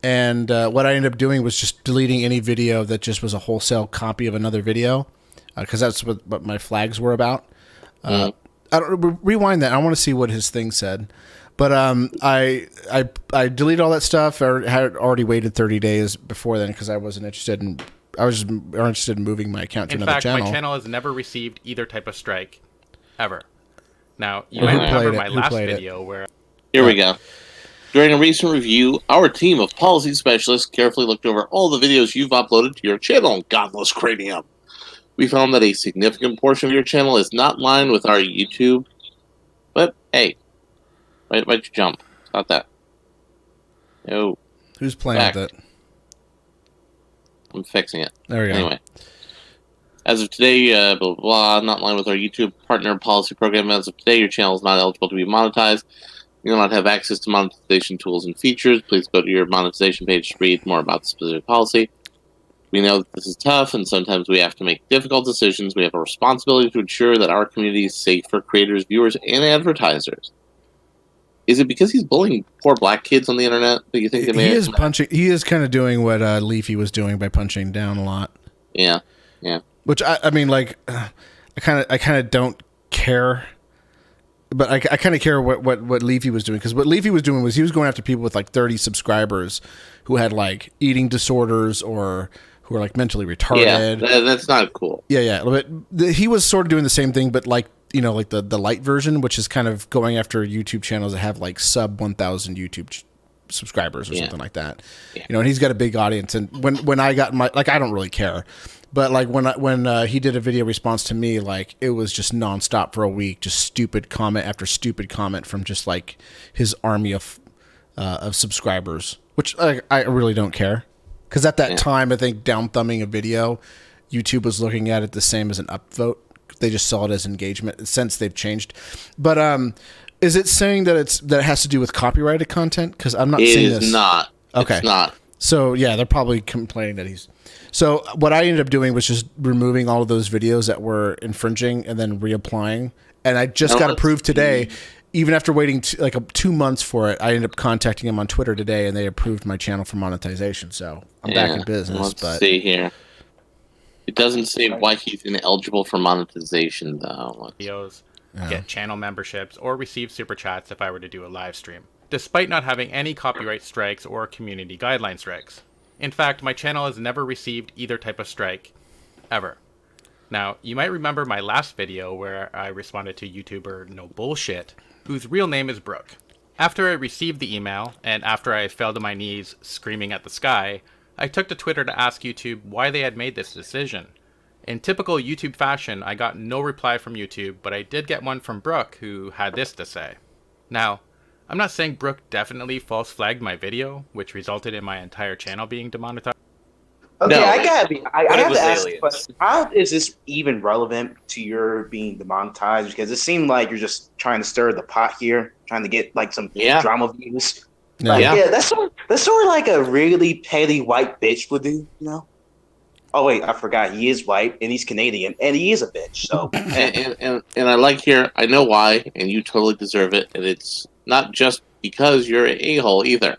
and what I ended up doing was just deleting any video that just was a wholesale copy of another video, because that's what my flags were about. I don't rewind that. I want to see what his thing said. But I deleted all that stuff. I had already waited 30 days before then because I wasn't interested in. I was just more interested in moving my account to another channel. In fact, my channel has never received either type of strike, ever. Now you might remember my last video where. Here we go. During a recent review, our team of policy specialists carefully looked over all the videos you've uploaded to your channel, Godless Cranium. We found that a significant portion of your channel is not in line with our YouTube. But hey. Why'd you jump? Stop that. No. Who's playing Back. with it? I'm fixing it. There we go. Anyway. As of today, blah, blah, blah, not in line with our YouTube partner policy program. As of today, your channel is not eligible to be monetized. You will not have access to monetization tools and features. Please go to your monetization page to read more about the specific policy. We know that this is tough, and sometimes we have to make difficult decisions. We have a responsibility to ensure that our community is safe for creators, viewers, and advertisers. Is it because he's bullying poor black kids on the internet that you think he is punching? He is kind of doing what Leafy was doing by punching down a lot. Yeah. Which I mean, like, I kind of don't care, but I kind of care what Leafy was doing, because what Leafy was doing was he was going after people with like 30 subscribers who had like eating disorders or who are like mentally retarded. Yeah, that's not cool. Yeah. But he was sort of doing the same thing, but like, you know, like the light version, which is kind of going after YouTube channels that have like sub 1,000 YouTube subscribers or something like that. Yeah. You know, and he's got a big audience. And when I got my, like, I don't really care, but like when he did a video response to me, like it was just nonstop for a week, just stupid comment after stupid comment from just like his army of subscribers, which I really don't care. Because at that time, I think down thumbing a video, YouTube was looking at it the same as an upvote. They just saw it as engagement. Since they've changed, but is it saying that it has to do with copyrighted content? Because I'm not seeing this. It is not. Okay. It's not. So yeah, they're probably complaining that he's. So what I ended up doing was just removing all of those videos that were infringing and then reapplying. And I just got approved today. Even after waiting 2 months for it, I ended up contacting them on Twitter today, and they approved my channel for monetization. So I'm back in business. Let's see here. It doesn't say why he's ineligible for monetization, though. Videos, get channel memberships, or receive super chats if I were to do a live stream, despite not having any copyright strikes or community guideline strikes. In fact, my channel has never received either type of strike, ever. Now, you might remember my last video where I responded to YouTuber No Bullshit, whose real name is Brooke. After I received the email, and after I fell to my knees screaming at the sky, I took to Twitter to ask YouTube why they had made this decision. In typical YouTube fashion, I got no reply from YouTube, but I did get one from Brooke, who had this to say. Now, I'm not saying Brooke definitely false flagged my video, which resulted in my entire channel being demonetized. Okay, No. I have to ask aliens? a question. How is this even relevant to your being demonetized? Because it seemed like you're just trying to stir the pot here, trying to get like some drama views. That's sort of like a really petty white bitch would do, you know? Oh wait, I forgot. He is white and he's Canadian and he is a bitch. So and I like here. I know why, and you totally deserve it. And it's not just because you're an a-hole either.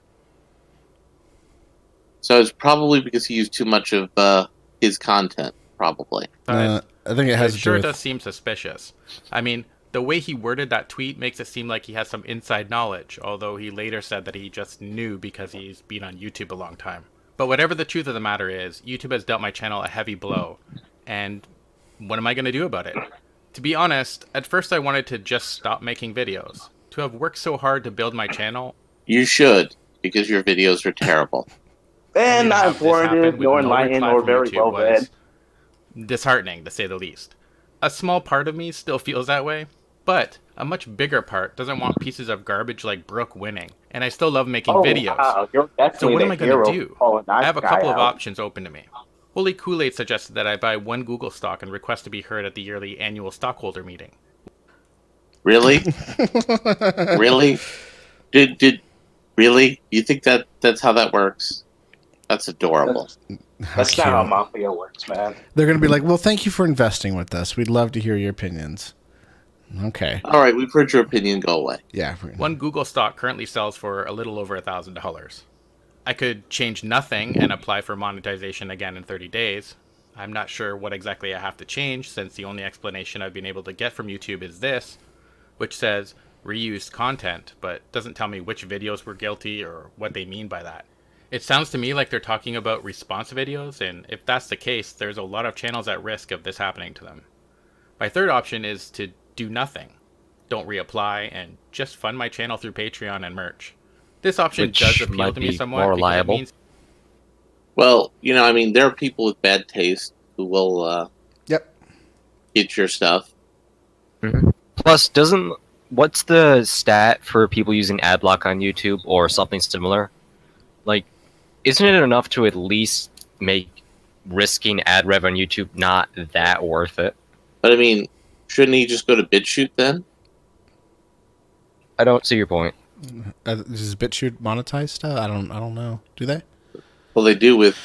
So it's probably because he used too much of his content, probably. I think it has to do sure with... does seem suspicious. I mean, the way he worded that tweet makes it seem like he has some inside knowledge, although he later said that he just knew because he's been on YouTube a long time. But whatever the truth of the matter is, YouTube has dealt my channel a heavy blow, and what am I going to do about it? To be honest, at first I wanted to just stop making videos. To have worked so hard to build my channel... You should, because your videos are terrible. And not informative, nor enlightened, or very well read. Disheartening, to say the least. A small part of me still feels that way, but a much bigger part doesn't want pieces of garbage like Brooke winning. And I still love making videos. Wow. You're So what am I going to hero do? calling that I have a guy couple of out. options open to me. Holy Kool-Aid suggested that I buy one Google stock and request to be heard at the yearly annual stockholder meeting. Really? Really? Did really? You think that's how that works? That's adorable. That's not how Mafia works, man. They're going to be like, well, thank you for investing with us. We'd love to hear your opinions. Okay. All right, we've heard your opinion. Go away. Yeah. One Google stock currently sells for a little over $1,000. I could change nothing and apply for monetization again in 30 days. I'm not sure what exactly I have to change, since the only explanation I've been able to get from YouTube is this, which says reused content, but doesn't tell me which videos were guilty or what they mean by that. It sounds to me like they're talking about response videos, and if that's the case, there's a lot of channels at risk of this happening to them. My third option is to do nothing. Don't reapply, and just fund my channel through Patreon and merch. This option does appeal to me somewhat. More because it reliable. means Well, you know, I mean, there are people with bad taste who will get your stuff. Plus, doesn't what's the stat for people using ad block on YouTube or something similar? Like, isn't it enough to at least make risking ad rev on YouTube not that worth it? But I mean, shouldn't he just go to BitChute then? I don't see your point. Does BitChute monetize stuff? I don't know. Do they? Well, they do with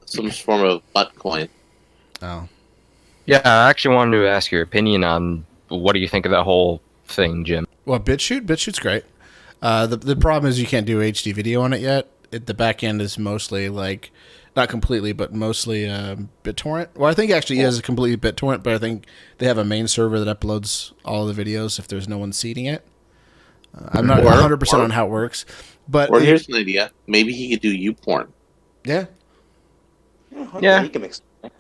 some form of butt coin. Oh. Yeah, I actually wanted to ask your opinion on what do you think of that whole thing, Jim? Well, BitChute's great. The problem is you can't do HD video on it yet. The back end is mostly like, not completely, but mostly BitTorrent. Well, I think actually it is a completely BitTorrent, but I think they have a main server that uploads all the videos if there's no one seeding it. I'm not 100% on how it works, but here's an idea: maybe he could do YouPorn. Yeah. Yeah.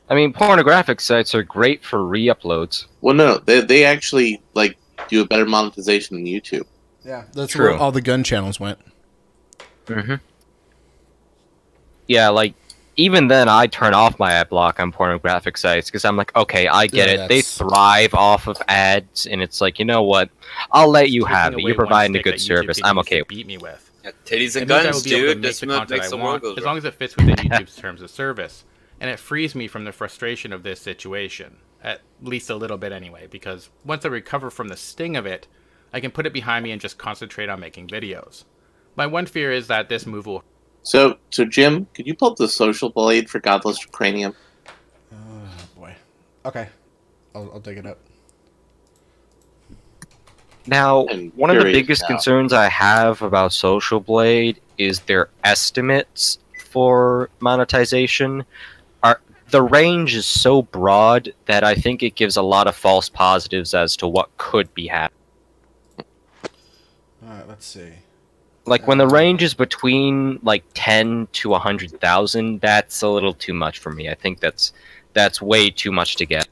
I mean, pornographic sites are great for re-uploads. Well, no, they actually like do a better monetization than YouTube. Yeah, that's True. where all the gun channels went. Mm-hmm. Yeah, like, even then I turn off my ad block on pornographic sites because I'm like, okay, I get it. They thrive off of ads, and it's like, you know what? I'll let you have it. You're providing a good service. I'm okay. Beat me with. Titties and It means I guns, will be able to dude. make This the month content makes I the world want, go as round. long as it fits within YouTube's terms of service. And it frees me from the frustration of this situation, at least a little bit anyway, because once I recover from the sting of it, I can put it behind me and just concentrate on making videos. My one fear is that this move will... So Jim, could you pull up the social blade for Godless Cranium? Oh boy. Okay, I'll dig it up. Now, I'm one of the curious biggest now. concerns I have about Social Blade is their estimates for monetization. The range is so broad that I think it gives a lot of false positives as to what could be happening. All right, let's see. Like, when the range is between, like, 10 to 100,000, that's a little too much for me. I think that's way too much to get.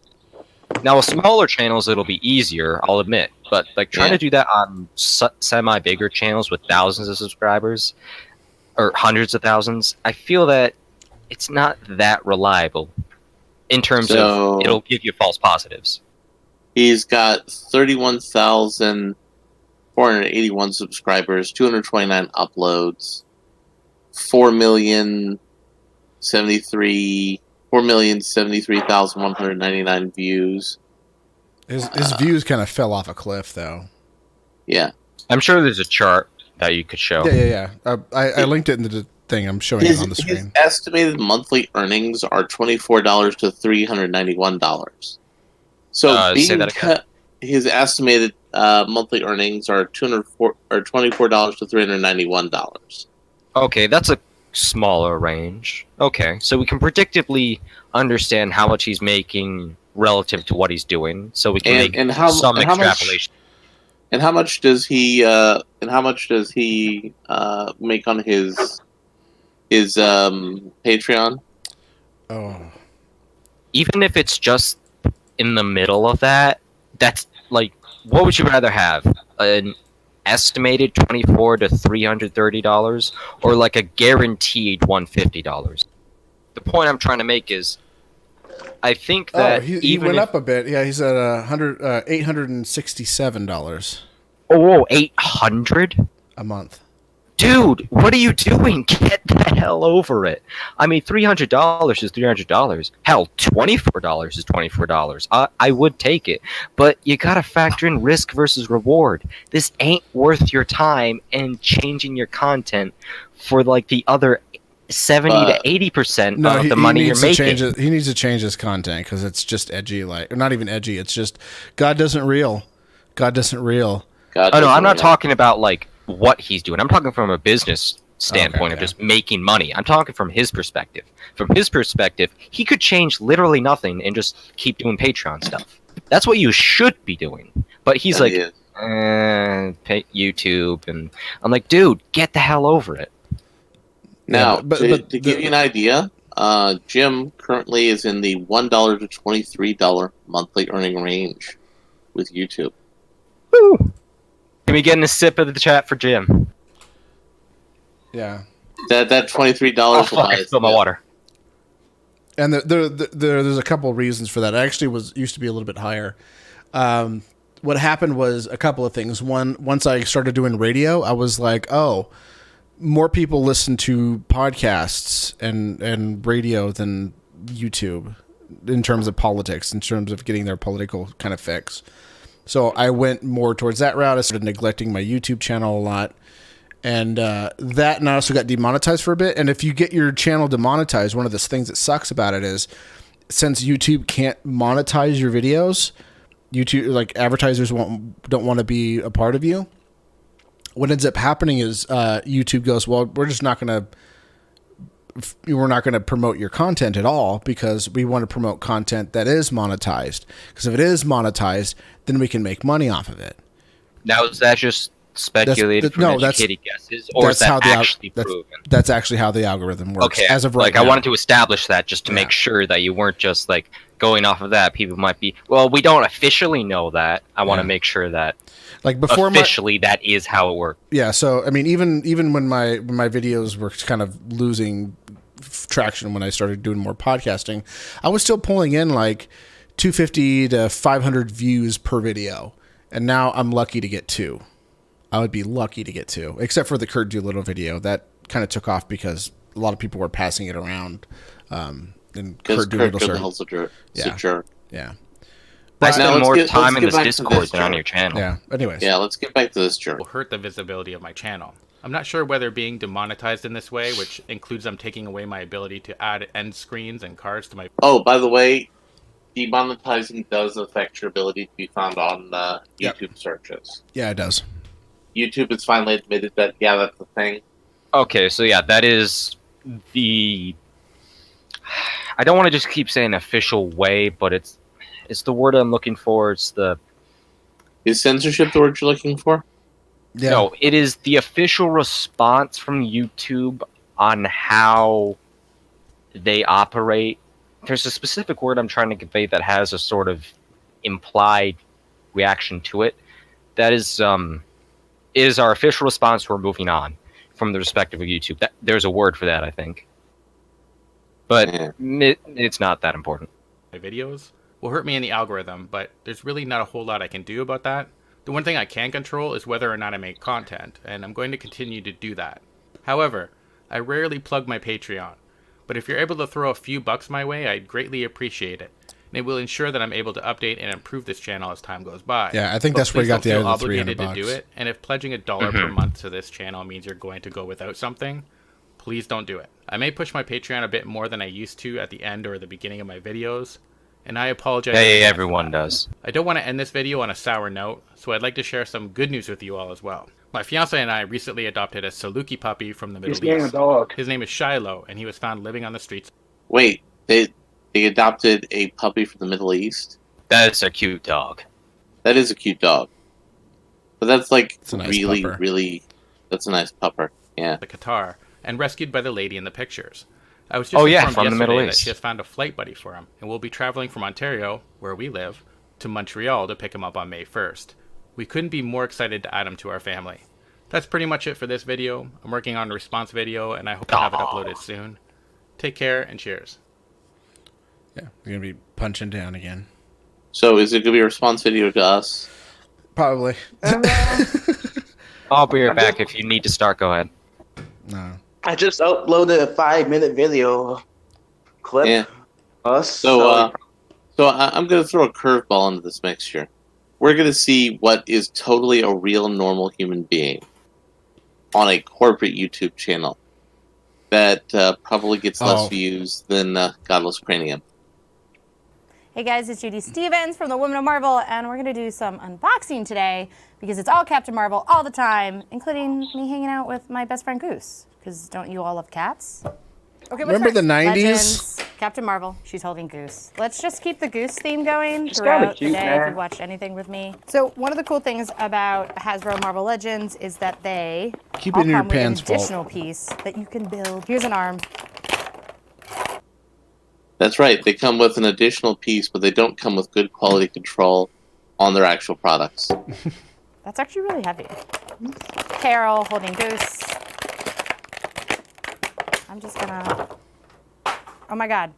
Now, with smaller channels, it'll be easier, I'll admit. But, like, trying to do that on semi-bigger channels with thousands of subscribers, or hundreds of thousands, I feel that it's not that reliable in terms of it'll give you false positives. He's got 31,481 subscribers, 229 uploads, 4,073,199 views. His views kind of fell off a cliff, though. Yeah. I'm sure there's a chart that you could show. Yeah. I linked it in the thing. I'm showing it on the screen. His estimated monthly earnings are $24 to $391. So say that again. his estimated monthly earnings are $24 to $391. Okay, that's a smaller range. Okay, so we can predictably understand how much he's making relative to what he's doing, so we can make some extrapolation. And how much does he make on his Patreon? Oh. Even if it's just in the middle of that, that's like, what would you rather have? An estimated $24 to $330, or like a guaranteed $150? The point I'm trying to make is, I think that he went up a bit. Yeah, he's at $867. Oh, 800 a month. Dude, what are you doing? Get the hell over it. I mean, $300 is $300. Hell, $24 is $24. I would take it, but you gotta factor in risk versus reward. This ain't worth your time and changing your content for like the other 70 to 80% of the money you're making. He needs to change his content because it's just edgy, or not even edgy. It's just God doesn't reel. God doesn't reel. Oh no, I'm not talking about like what he's doing. I'm talking from a business standpoint of just making money. I'm talking from his perspective. From his perspective, he could change literally nothing and just keep doing Patreon stuff. That's what you should be doing. But he's like, YouTube, and I'm like, dude, get the hell over it. Now, to give you an idea, Jim currently is in the $1 to $23 monthly earning range with YouTube. Woo! Can we get a sip of the chat for Jim? Yeah. That $23 will buy I spilled my water. And there's a couple reasons for that. It actually used to be a little bit higher. what happened was a couple of things. One, once I started doing radio, I was like, oh, more people listen to podcasts and radio than YouTube in terms of politics, in terms of getting their political kind of fix. So I went more towards that route. I started neglecting my YouTube channel a lot. And and I also got demonetized for a bit. And if you get your channel demonetized, one of the things that sucks about it is, since YouTube can't monetize your videos, YouTube, like, advertisers don't want to be a part of you. What ends up happening is YouTube goes, well, we're not going to promote your content at all, because we want to promote content that is monetized. Because if it is monetized, then we can make money off of it. Now, is that just speculated from educated guesses, or is that actually proven? That's actually how the algorithm works. Okay, as of right now. I wanted to establish that just to make sure that you weren't just like going off of that. People might be, well, we don't officially know that. I want to make sure that, like, before officially that is how it works. Yeah, so I mean, even when my videos were kind of losing traction when I started doing more podcasting, I was still pulling in like 250 to 500 views per video, and now I'm lucky to get 2. I would be lucky to get 2, except for the Kurt Doolittle video. That kind of took off because a lot of people were passing it around. And Kurt Doolittle's a jerk. Yeah. I spend more time in this Discord than on your channel. Yeah. Anyways. Yeah, let's get back to this jerk. Will hurt the visibility of my channel. I'm not sure whether being demonetized in this way, which includes them taking away my ability to add end screens and cards to my... Oh, by the way, demonetizing does affect your ability to be found on YouTube searches. Yeah, it does. YouTube has finally admitted that, yeah, that's the thing. Okay, so yeah, that is the... I don't want to just keep saying official way, but it's the word I'm looking for. It's the... Is censorship the word you're looking for? Yeah. No, it is the official response from YouTube on how they operate. There's a specific word I'm trying to convey that has a sort of implied reaction to it. That is our official response. We're moving on from the respective of YouTube. There's a word for that, I think. But it's not that important. My videos will hurt me in the algorithm, but there's really not a whole lot I can do about that. The one thing I can control is whether or not I make content, and I'm going to continue to do that. However, I rarely plug my Patreon, but if you're able to throw a few bucks my way, I'd greatly appreciate it. And it will ensure that I'm able to update and improve this channel as time goes by. Yeah, I think that's where you got the other $300 to do it, and if pledging $1 per month to this channel means you're going to go without something, please don't do it. I may push my Patreon a bit more than I used to at the end or the beginning of my videos, and I apologize. Hey, everyone does. I don't want to end this video on a sour note, so I'd like to share some good news with you all as well. My fiance and I recently adopted a Saluki puppy from the Middle East. His name is Shiloh, and he was found living on the streets. Wait, they adopted a puppy from the Middle East? That's a cute dog. That is a cute dog. But that's like nice really, pupper. really... That's a nice pupper, yeah. The Qatar, and rescued by the lady in the pictures. I was just from informed the Middle yesterday that East. she has found a flight buddy for him, and will be traveling from Ontario, where we live, to Montreal to pick him up on May 1st. We couldn't be more excited to add him to our family. That's pretty much it for this video. I'm working on a response video, and I hope to have it uploaded soon. Take care, and cheers. Yeah, you're going to be punching down again. So is it going to be a response video to us? Probably. I'll be right back. If you need to start, go ahead. No. I just uploaded a 5-minute video clip. Yeah. So I'm going to throw a curveball into this mix here. We're going to see what is totally a real normal human being on a corporate YouTube channel that probably gets less views than Godless Cranium. Hey guys, it's Judy Stevens from the Women of Marvel, and we're going to do some unboxing today because it's all Captain Marvel all the time, including me hanging out with my best friend Goose. Because don't you all love cats? Okay, Remember the 90s? Legends, Captain Marvel, she's holding Goose. Let's just keep the Goose theme going She's kinda throughout cute, the day man. if you've watched anything with me. So one of the cool things about Hasbro Marvel Legends is that they Keep all it in your come with an pants, Walt. additional piece that you can build. Here's an arm. That's right. They come with an additional piece, but they don't come with good quality control on their actual products. That's actually really heavy. Carol holding Goose. I'm just gonna... Oh my god.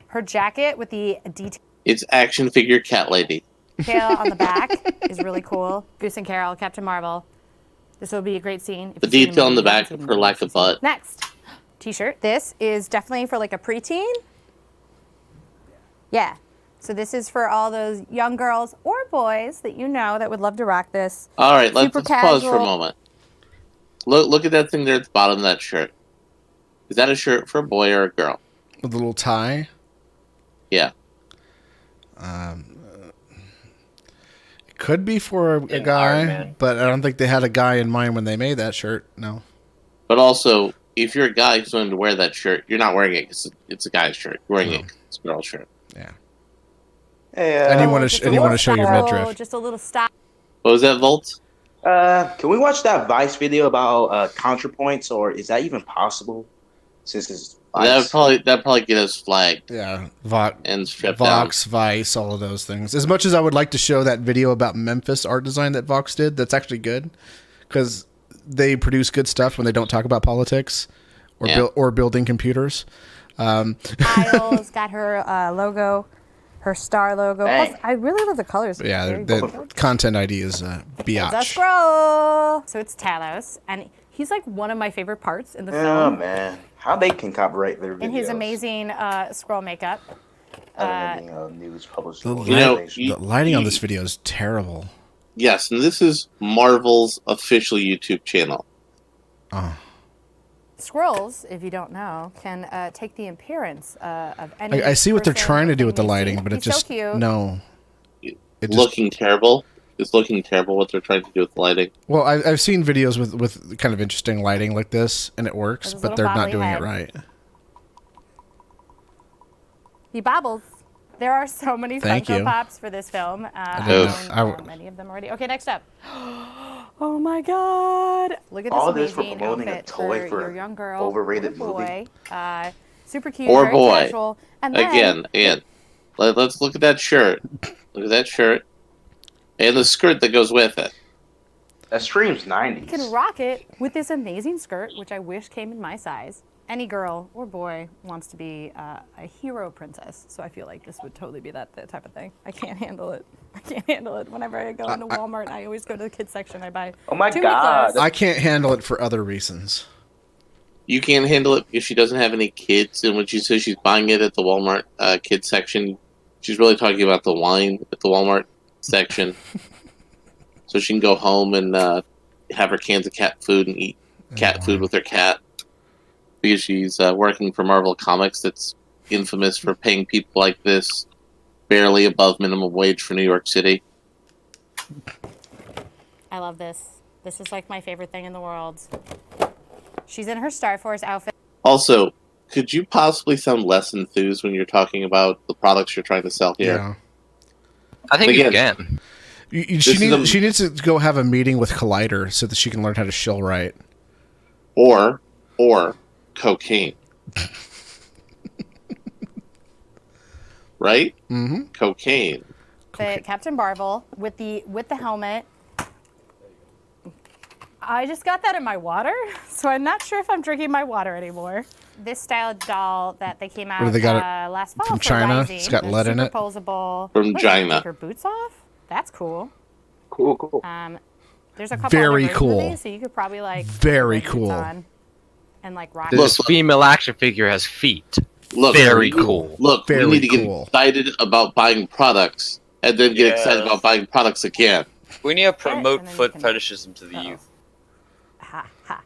Her jacket with the detail. It's action figure cat lady. detail on the back is really cool. Goose and Carol, Captain Marvel. This will be a great scene. The detail on the back for lack of butt. Next, t-shirt. This is definitely for like a preteen. Yeah. So this is for all those young girls or boys that you know that would love to rock this. All right, let's pause for a moment. Look at that thing there at the bottom of that shirt. Is that a shirt for a boy or a girl? With a little tie? Yeah. It could be for a guy, but I don't think they had a guy in mind when they made that shirt. No. But also, if you're a guy who's going to wear that shirt, you're not wearing it because it's a guy's shirt. You're wearing it because it's a girl's shirt. Yeah. Hey, and you want to show your midriff. Just a little stop. What was that, Volt? Can we watch that Vice video about ContraPoints, or is that even possible? Since it's Vice? That'd probably get us flagged. Yeah, and stripped Vox, down. Vice, all of those things. As much as I would like to show that video about Memphis art design that Vox did, that's actually good because they produce good stuff when they don't talk about politics or building computers. Kyle's got her logo. Her star logo. Plus, I really love the colors. Yeah, the content ID is It's a biatch. scroll. So it's Talos, and he's like one of my favorite parts in the film. Oh man, how they can copyright their videos? In his amazing scroll makeup. News published. The lighting on this video is terrible. Yes, and this is Marvel's official YouTube channel. Oh. Scrolls, if you don't know, can take the appearance of any. I see what they're trying to do with the lighting, but it He's so just cute. no. It's looking terrible. It's looking terrible what they're trying to do with the lighting. Well, I've seen videos with kind of interesting lighting like this, and it works, but they're not doing it right. He bobbles. There are so many Thank Funko you. Pops for this film. I own many of them already. Okay, next up. Oh my God! Look at this All this for amazing promoting a outfit toy for your young girl, overrated or boy. movie. Super cute, Or very boy. casual. And then, Again. Let's look at that shirt. Look at that shirt. And the skirt that goes with it. That stream's you 90s. can rock it with this amazing skirt, which I wish came in my size. Any girl or boy wants to be a hero princess, so I feel like this would totally be that type of thing. I can't handle it. I can't handle it. Whenever I go into Walmart, I always go to the kids section. I buy. Oh my too God. many clothes. I can't handle it for other reasons. You can't handle it because she doesn't have any kids, and when she says she's buying it at the Walmart kids section, she's really talking about the wine at the Walmart section. So she can go home and have her cans of cat food and eat cat food with her cat. Because she's working for Marvel Comics that's infamous for paying people like this barely above minimum wage for New York City. I love this. This is like my favorite thing in the world. She's in her Star Force outfit. Also, could you possibly sound less enthused when you're talking about the products you're trying to sell here? Yeah. I think you Again, can. She needs to go have a meeting with Collider so that she can learn how to shill right. Or cocaine. Right? Mm-hmm. Cocaine. Captain Marvel with the helmet. I just got that in my water, so I'm not sure if I'm drinking my water anymore. This style doll that they came out last fall from for China. Rising. It's got lead in it. Posable. From Look, China. Take her boots off. That's cool. Cool. There's a couple Very other versions cool. of these, so you could probably like Very put boots cool. on and like rock. This female action figure has feet. Look, Very cool. Look, Very we need to cool. get excited about buying products and then get excited about buying products again. We need to promote foot fetishism to the youth. Ha ha.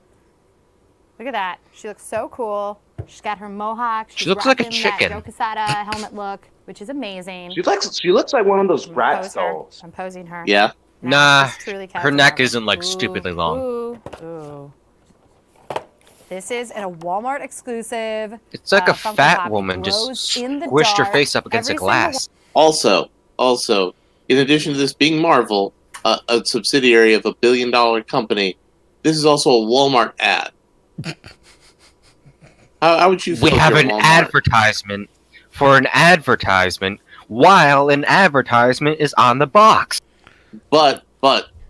Look at that. She looks so cool. She's got her mohawk. She's She looks like a rocking chicken. That Joe Quesada helmet look, which is amazing. She looks like one of those brat Pose her. dolls. I'm posing her. Yeah. Nah, she's truly her Captain neck Marvel. isn't like stupidly long. Ooh. This is a Walmart exclusive. It's like a Funko fat Pop. It woman just glows in the squished her dark. face up against a Every single glass. Also, in addition to this being Marvel, a subsidiary of $1 billion company, this is also a Walmart ad. How would you feel We if have you're an Walmart? advertisement for an advertisement while an advertisement is on the box. But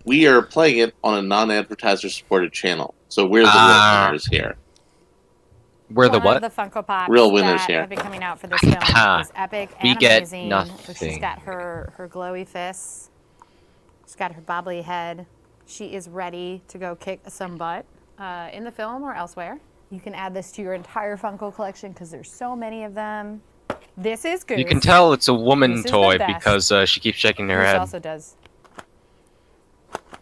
we are playing it on a non-advertiser supported channel, so we're the real winners here. We're the what? One of the Funko Pops Real winners that here. have been coming out for this film is epic We and get amazing. So she's nothing. got her glowy fists. She's got her bobbly head. She is ready to go kick some butt in the film or elsewhere. You can add this to your entire Funko collection because there's so many of them. This is good. You can tell it's a woman This is the toy best. because she keeps shaking her This head. also does.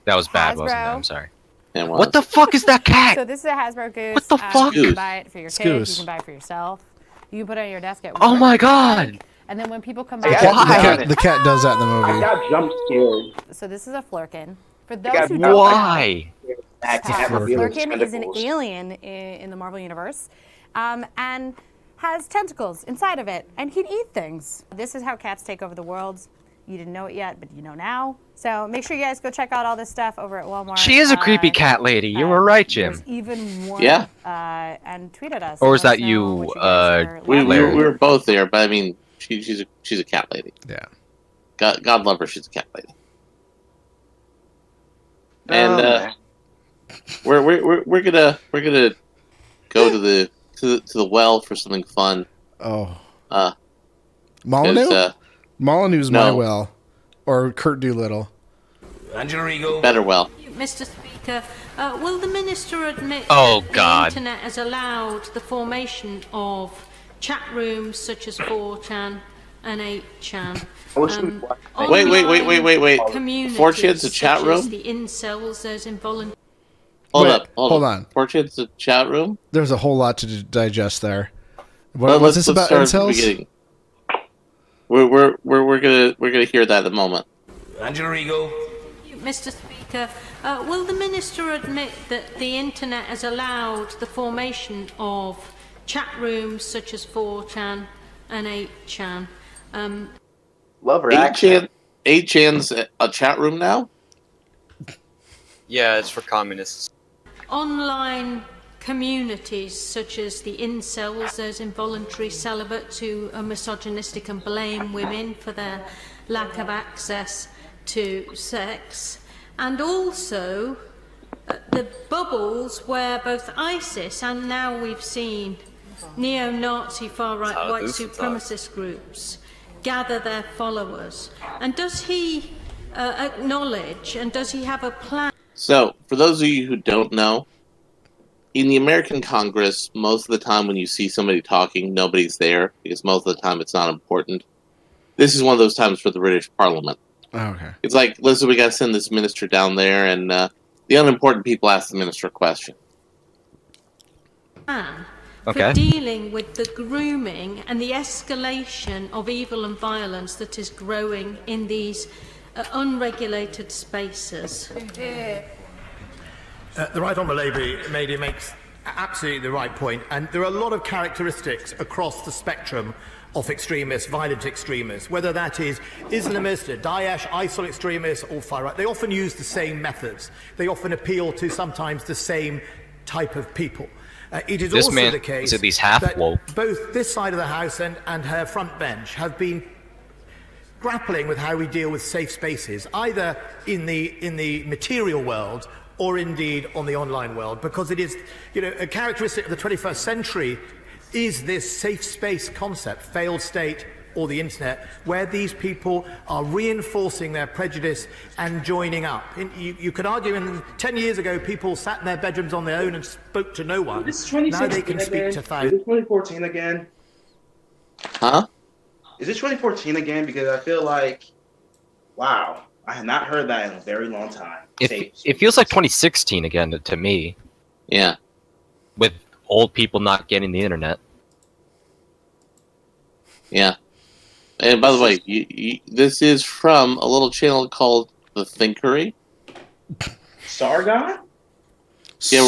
That was bad, wasn't it? Hasbro. I'm sorry. It was. What the fuck is that cat? So this is a Hasbro Goose. What the fuck? You can buy it for your kids. Goose. You can buy it for yourself. You can put it on your desk at work. Oh my god! And then when people come The back, cat does that in the movie. I got jump scared. So this is a Flurkin. For got those who don't Why? know, Flurkin is an alien in the Marvel Universe, and has tentacles inside of it, and he'd eat things. This is how cats take over the world. You didn't know it yet, but you know now. So make sure you guys go check out all this stuff over at Walmart. She is a creepy cat lady. You were right, Jim. There's even more. Yeah. And tweet at us. Or was Let us that know you, what guys are We loving. were both there, but I mean, she's a cat lady. Yeah. God love her. She's a cat lady. And we're gonna go to the well for something fun. Oh. Molyneux? Molyneux's my No. well. Or Kurt Doolittle. Angela Rigo. Better well. Mr. Speaker, will the Minister admit Oh, that God. the Internet has allowed the formation of chat rooms such as 4chan and 8chan? Wait. Communities 4chan's a chat such as room? the incels, those involuntary... Hold on. 4chan's a chat room? There's a whole lot to digest there. What's this about let's start at the incels? beginning. We're gonna hear that in a moment. Angela Rigo. Mr. Speaker, will the Minister admit that the Internet has allowed the formation of chat rooms such as 4chan and 8chan? Love her 8chan's a chat room now? Yeah, it's for communists. Online communities such as the incels, those involuntary celibates who are misogynistic and blame women for their lack of access to sex, and also the bubbles where both ISIS and now we've seen neo-Nazi far-right white supremacist groups gather their followers. And does he acknowledge and does he have a plan? So, for those of you who don't know, in the American Congress, most of the time when you see somebody talking, nobody's there, because most of the time it's not important. This is one of those times for the British Parliament. Oh, okay. It's like, listen, we got to send this minister down there, and the unimportant people ask the minister a question. For dealing with the grooming and the escalation of evil and violence that is growing in these unregulated spaces. The Right Honourable lady makes absolutely the right point, and there are a lot of characteristics across the spectrum of extremists, violent extremists, whether that is Islamist, Daesh, ISIL extremists, or far-right. They often use the same methods. They often appeal to sometimes the same type of people. It is This also man the case is at least half that woke. both this side of the House and her front bench have been grappling with how we deal with safe spaces, either in the material world or indeed on the online world, because it is, a characteristic of the 21st century is this safe space concept, failed state or the internet, where these people are reinforcing their prejudice and joining up. You could argue 10 years ago people sat in their bedrooms on their own and spoke to no one. Now they can speak to thousands. Is it 2014 again? Huh? Is it 2014 again? Because I feel like, wow, I have not heard that in a very long time. It feels like 2016 again to me. Yeah. With old people not getting the internet. Yeah. And by the way, this is from a little channel called The Thinkery. Sargon? Yeah,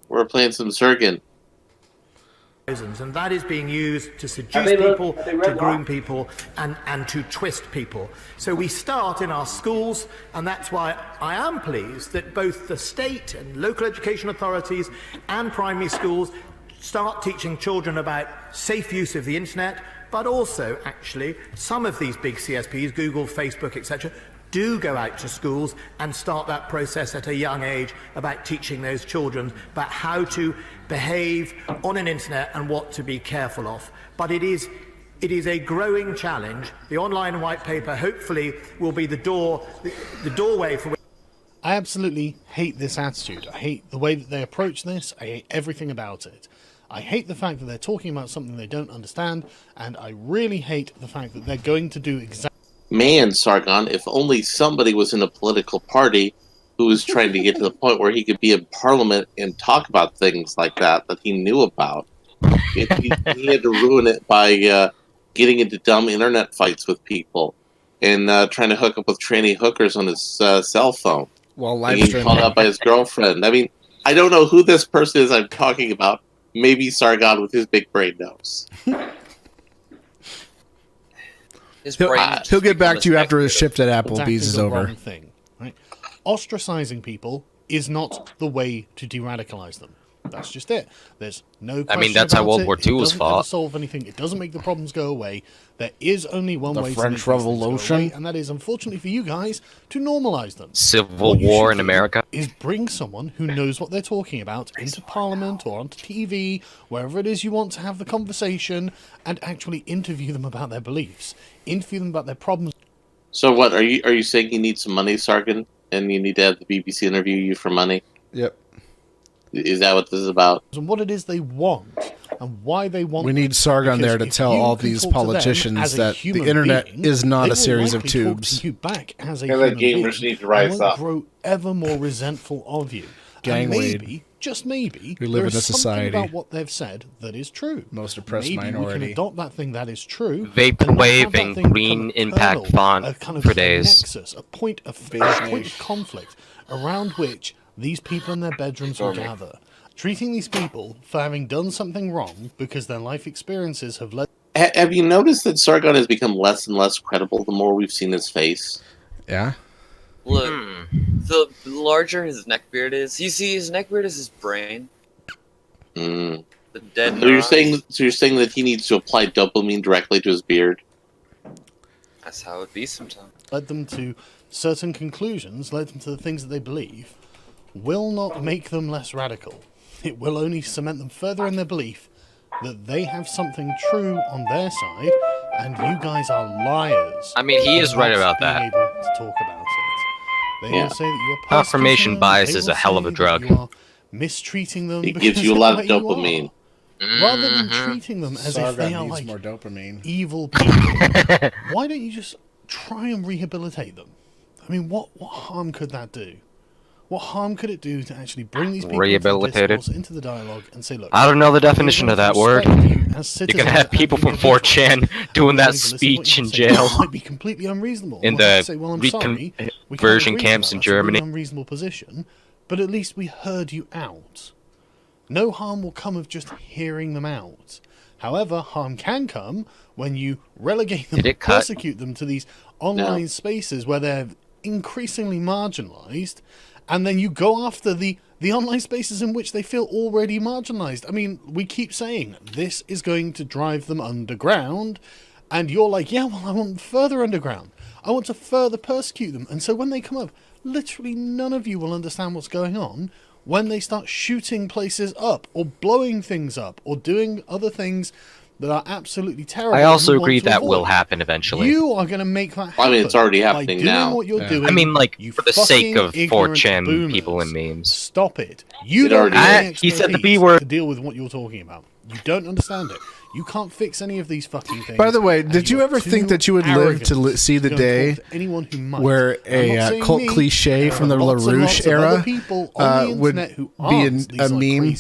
we're playing some Sargon. And that is being used to seduce people, to groom people, and to twist people. So we start in our schools, and that's why I am pleased that both the state and local education authorities and primary schools start teaching children about safe use of the internet, but also, actually, some of these big CSPs, Google, Facebook, etc., do go out to schools and start that process at a young age about teaching those children about how to behave on an internet and what to be careful of. But it is a growing challenge. The online white paper hopefully will be the doorway for. I absolutely hate this attitude. I hate the way that they approach this. I hate everything about it. I hate the fact that they're talking about something they don't understand, and I really hate the fact that they're going to do exactly. Man, Sargon, if only somebody was in a political party who was trying to get to the point where he could be in Parliament and talk about things like that he knew about. He had to ruin it by getting into dumb internet fights with people and trying to hook up with tranny hookers on his cell phone. While getting called out by his girlfriend. I mean, I don't know who this person is I'm talking about. Maybe Sargon with his big brain knows. He'll get back to you after his shift at Applebee's is over. Thing, right? Ostracizing people is not the way to de-radicalize them. That's just it. There's no question. I mean, that's how World War II was fought. It fought. doesn't solve anything. It doesn't make the problems go away. There is only one way to make French Revolution, away, and that is, unfortunately for you guys, to normalize them. Civil War in America is bring someone who knows what they're talking about into Parliament or onto TV, wherever it is you want to have the conversation, and actually interview them about their beliefs, interview them about their problems. So what are you saying? You need some money, Sargon, and you need to have the BBC interview you for money? Yep. Is that what this is about? And what it is they want, and why they want. We need Sargon there to tell all these politicians that the internet is not a series of tubes. You back as a human being, need to rise up. Grow ever more resentful of you. Gang maybe, just maybe, we live in a society about what they've said that is true. Most oppressed maybe minority. We can adopt that thing that is true. Vape waving green impact font for days. Nexus, a point of conflict around which these people in their bedrooms will gather, treating these people for having done something wrong because their life experiences have led. Have you noticed that Sargon has become less and less credible the more we've seen his face? Yeah. Look, the larger his neckbeard is, you see his neckbeard is his brain. The dead. So you're saying that he needs to apply dopamine directly to his beard? That's how it be sometimes. Led them to certain conclusions, led them to the things that they believe, will not make them less radical. It will only cement them further in their belief that they have something true on their side, and you guys are liars. I mean, he is right about that. Able to talk about it. They will say that you are Confirmation bias is a hell of a drug. You are mistreating them. It gives you a lot of dopamine. Rather than treating them as if they are needs like more dopamine. evil people, why don't you just try and rehabilitate them? I mean, what harm could that do? What harm could it do to actually bring these people into the dialogue and say, look, I don't know the definition of that word. You can have people from 4chan doing that speech in jail. It might be completely unreasonable. In the conversion camps in Germany. Unreasonable position, but at least we heard you out. No harm will come of just hearing them out. However, harm can come when you relegate them, persecute them to these online spaces where they're increasingly marginalized, and then you go after the online spaces in which they feel already marginalized. I mean, we keep saying this is going to drive them underground, and you're like, yeah, well, I want them further underground. I want to further persecute them. And so when they come up, literally none of you will understand what's going on when they start shooting places up or blowing things up or doing other things that are absolutely terrible. I also agree that will happen eventually. You are going to make that happen. I mean, it's already happening now. What you're doing, I mean, like, you for the sake of fucking 4chan boomers. people and memes. Stop it. You don't have the He said the expertise B word. to deal with what you're talking about. You don't understand it. You can't fix any of these fucking things. By the way, did you ever think that you would live to see the day where a cult cliche from the LaRouche era would be a meme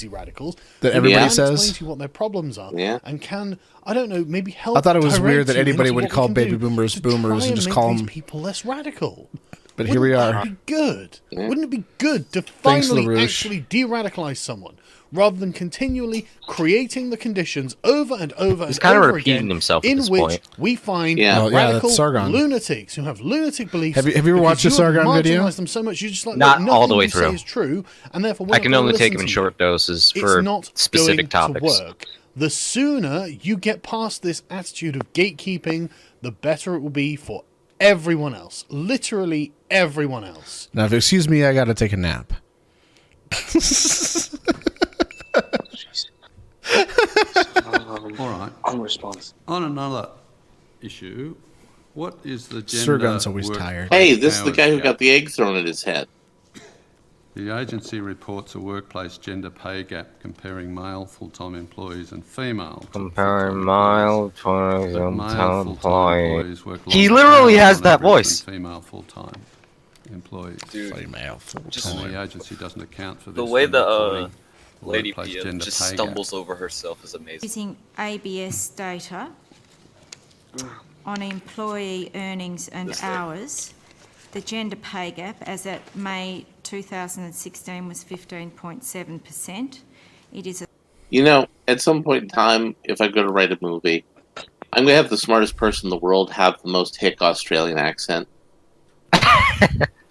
that everybody says? Explain to you what their problems are, and can, I don't know, maybe help. I thought it was weird that direct you anybody into would what we call can baby do boomers to boomers try and just make call these them. people less radical. But here we are. Wouldn't that be good? Wouldn't it be good to Thanks, finally LaRouche. actually de-radicalize someone rather than continually creating the conditions over and over He's and kind of over repeating again himself at in this which point. we find Well, yeah, radical that's Sargon. lunatics who have lunatic beliefs? Have you ever because watched the you have Sargon video? marginalized them so much you just like Not look, all the nothing way you say through. is true, and therefore we're I not can gonna only listen take them in to you. short doses It's for not specific going topics. to work. The sooner you get past this attitude of gatekeeping, the better it will be for everyone else. Literally everyone else. Now, if you excuse me, I gotta take a nap. All right. On response. On another issue, what is the gender Sir Gun's always tired. Hey, this is the guy who got the egg thrown at his head. The agency reports a workplace gender pay gap comparing male full-time employees and female. Comparing male full-time employees. Work He literally has that voice. Female full-time employees. Dude, female full-time. The agency doesn't account for this. The way when reporting the lady workplace PM gender just pay stumbles over herself is amazing. Using ABS data on employee earnings and hours, the gender pay gap as at May 2016 was 15.7%. It is You know, at some point in time, if I go to write a movie, I'm going to have the smartest person in the world have the most hick Australian accent.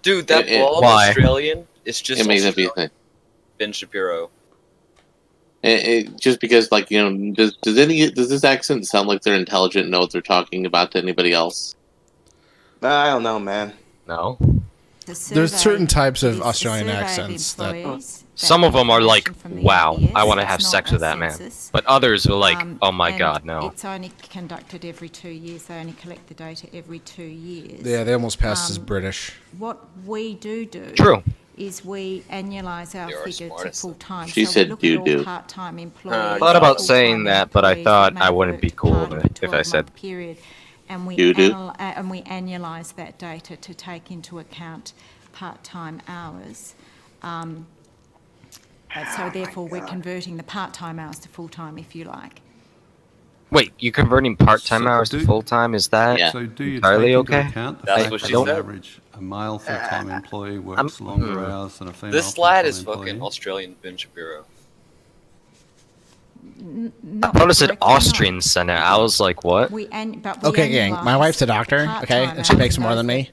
Dude, that bald Why? Australian is just It makes it be a Australian. thing. Ben Shapiro. Just because, like, you know, does this accent sound like they're intelligent and know what they're talking about to anybody else? I don't know, man. No. There's certain types of Australian accents that. Some of them are like, wow, I want to have sex with that man. But others are like, oh my and god, no. It's only conducted every 2 years. They only collect the data every 2 years. Yeah, they almost passed as British. What we do True. is we annualise our figure to full time. She so said we look at all doo-doo. part-time I employees. thought about full-time saying that, but I employees thought that I may wouldn't be work cool part of a if I said 12-month period, and we doo-doo. and we annualise that data to take into account part-time hours. So therefore, we're converting the part-time hours to full-time, if you like. Wait, you converting part-time hours to full-time? Is that So do you entirely take into okay? account the That's fact what that she on said. average a male full-time employee works longer hours than a female This lad is full-time fucking employee? Australian Ben Shapiro. I thought it said Austrian Senate. I was like, what? Okay, gang. My wife's a doctor, okay, and she makes more than me.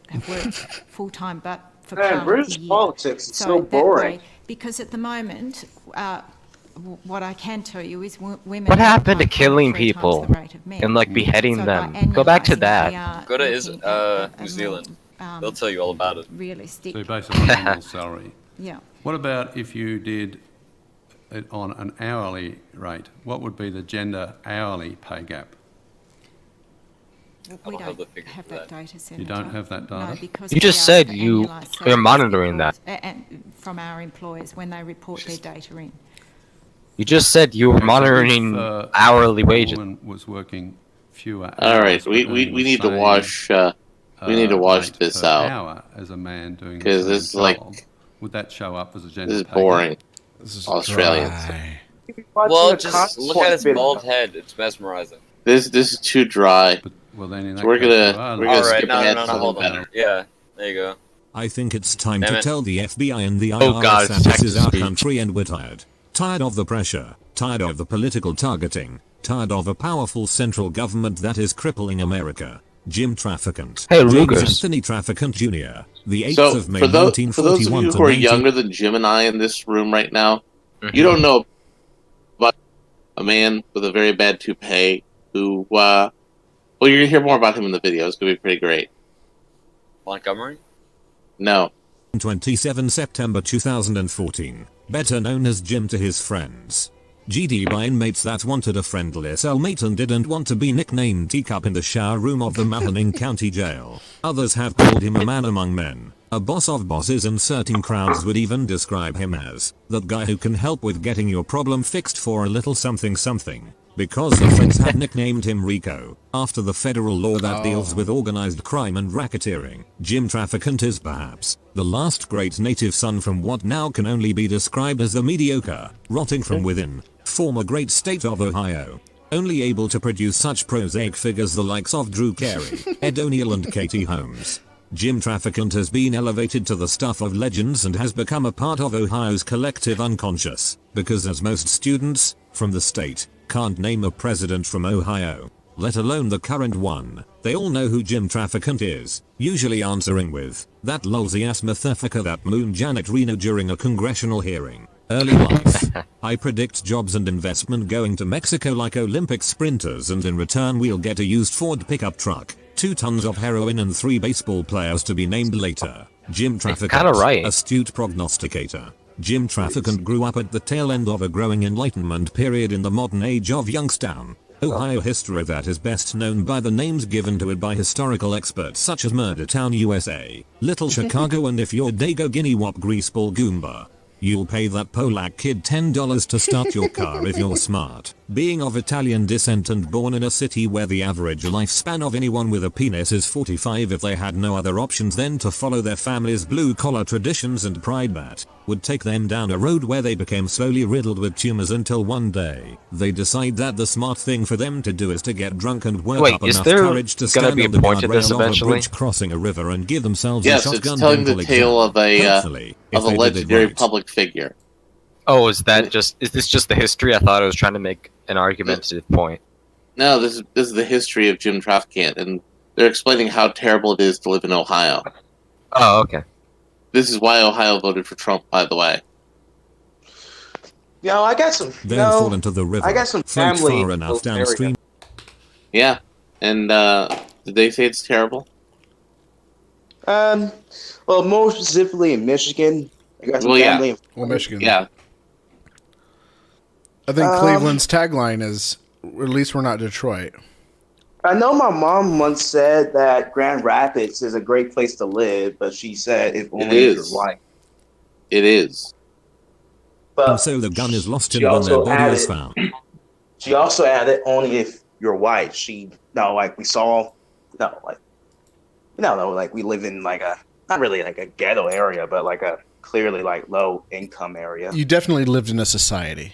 Full-time, but for Man, part of British the year. politics is so that boring. way- because at the moment, what I can tell you is women. What happened to are killing 3 times people the rate of men. and like beheading So by them? Go back to annualising, we that. are Go to looking at New Zealand. They'll tell you all about it. Realistic. So basically a normal salary. Yeah. What about if you did it on an hourly rate? What would be the gender hourly pay gap? We don't have that data set. You don't have that data? No, because You just we said ask for you annualised you're monitoring that. and from our employers when they report their data in. You just said you were monitoring hourly wages. Woman was working fewer hours. All right, we but we, earning we the need to same, wash. We need to wash rate this per out. hour as a man doing the because same this is like job. Would that show up as a gender this is pay gap? boring. This is Australians. Well, just look at his bald head. It's mesmerizing. This is too dry. Well, then in So that we're case, gonna you are we're gonna Alright, skip no, ahead no, to no, something hold on. better. Yeah, there you go. I think it's time Damn to it. tell the FBI and the Oh, God, IRS it's that this is Texas our speech. country and we're tired. Tired of the pressure, tired of the political targeting, tired of a powerful central government that is crippling America. Jim Trafficant. Hey, James Rugers. Anthony Trafficant Jr. The 8th So of May for those of 1941 you to who are 19... younger than Jim and I in this room right now, you don't know about a man with a very bad toupee who, well, you're gonna hear more about him in the video. It's gonna be pretty great. Montgomery? No. 27 September 2014, better known as Jim to his friends. GD by inmates that wanted a friendly cellmate and didn't want to be nicknamed Teacup in the shower room of the Mahoning County Jail. Others have called him a man among men, a boss of bosses, and certain crowds would even describe him as that guy who can help with getting your problem fixed for a little something something. Because the feds had nicknamed him Rico, after the federal law that deals with organized crime and racketeering. Jim Trafficant is perhaps the last great native son from what now can only be described as the mediocre, rotting from within, former great state of Ohio. Only able to produce such prosaic figures the likes of Drew Carey, Ed O'Neill and Katie Holmes. Jim Trafficant has been elevated to the stuff of legends and has become a part of Ohio's collective unconscious, because as most students, from the state, can't name a president from Ohio, let alone the current one, they all know who Jim Trafficant is, usually answering with, that lolsy ass motherfucker that mooned Janet Reno during a congressional hearing. Early life. I predict jobs and investment going to Mexico like Olympic sprinters, and in return we'll get a used Ford pickup truck, 2 tons of heroin and 3 baseball players to be named later. Jim Trafficant, kinda right. astute prognosticator. Jim Trafficant grew up at the tail end of a growing Enlightenment period in the modern age of Youngstown, Ohio history that is best known by the names given to it by historical experts such as Murder Town USA, Little Chicago, and if you're Dago Guinea Wop Greaseball Goomba. You'll pay that Polak kid $10 to start your car if you're smart. Being of Italian descent and born in a city where the average lifespan of anyone with a penis is 45, if they had no other options than to follow their family's blue-collar traditions and pride, that would take them down a road where they became slowly riddled with tumors until one day they decide that the smart thing for them to do is to get drunk and work up enough courage to stand on the guardrail of a bridge crossing a river and give themselves a shotgun. Yes, it's telling the tale of a legendary right. public figure. Oh, is this just the history? I thought I was trying to make an argumentative point. No, this is the history of Jim Trafficant, and they're explaining how terrible it is to live in Ohio. Oh, okay. This is why Ohio voted for Trump, by the way. I got some. Then fall into the river. I got some float family far enough downstream. Yeah, and did they say it's terrible? Well, more specifically in Michigan. I got some family. Well, Michigan. Yeah. I think Cleveland's tagline is, "At least we're not Detroit." I know my mom once said that Grand Rapids is a great place to live, but she said if only if you're white. It is. But and so the gun is lost in when their body is found. She also added only if you're white. We live in like a, not really like a ghetto area, but like a clearly like low income area. You definitely lived in a society.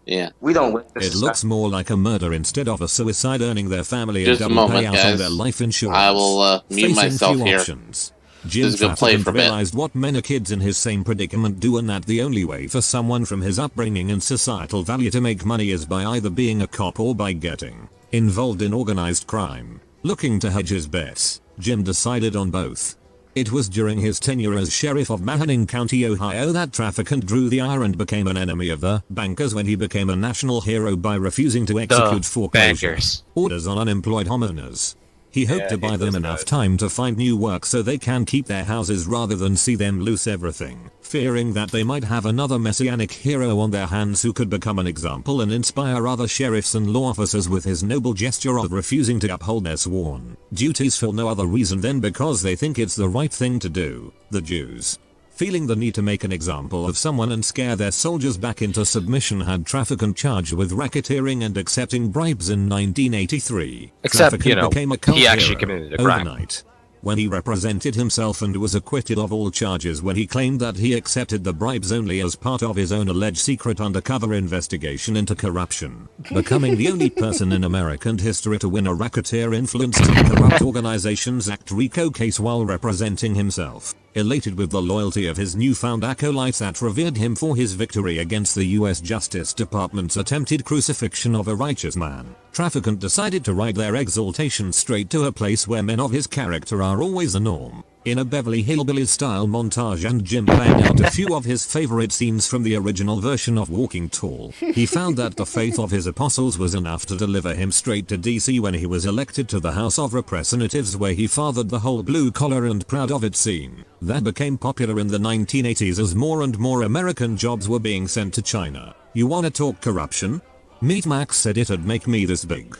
Yeah. We don't live in It looks more like a murder instead of a suicide, earning their family Just a a double moment, payout guys. on their life insurance. I will mute Facing myself few here. options. Jim This is gonna play Trafficant for a bit. realized what many kids in his same predicament do, and that the only way for someone from his upbringing and societal value to make money is by either being a cop or by getting involved in organized crime. Looking to hedge his bets, Jim decided on both. It was during his tenure as sheriff of Mahoning County, Ohio, that Trafficant drew the ire and became an enemy of the bankers when he became a national hero by refusing to execute foreclosure orders on unemployed homeowners. He hoped to buy them enough time to find new work so they can keep their houses rather than see them lose everything, fearing that they might have another messianic hero on their hands who could become an example and inspire other sheriffs and law officers with his noble gesture of refusing to uphold their sworn duties for no other reason than because they think it's the right thing to do. The Jews, feeling the need to make an example of someone and scare their soldiers back into submission, had Trafficant charged with racketeering and accepting bribes in 1983. Except, Trafficant became a cult he actually hero committed a crime. overnight, when he represented himself and was acquitted of all charges when he claimed that he accepted the bribes only as part of his own alleged secret undercover investigation into corruption, becoming the only person in American history to win a racketeer-influenced and corrupt organizations Act RICO case while representing himself. Elated with the loyalty of his newfound acolytes that revered him for his victory against the US Justice Department's attempted crucifixion of a righteous man, Trafficant decided to ride their exaltation straight to a place where men of his character are always the norm. In a Beverly Hillbillies style montage, and Jim banged out a few of his favorite scenes from the original version of Walking Tall, he found that the faith of his apostles was enough to deliver him straight to DC when he was elected to the House of Representatives, where he fathered the whole blue collar and proud of it scene that became popular in the 1980s as more and more American jobs were being sent to China. You wanna talk corruption? Meet Max said it'd make me this big.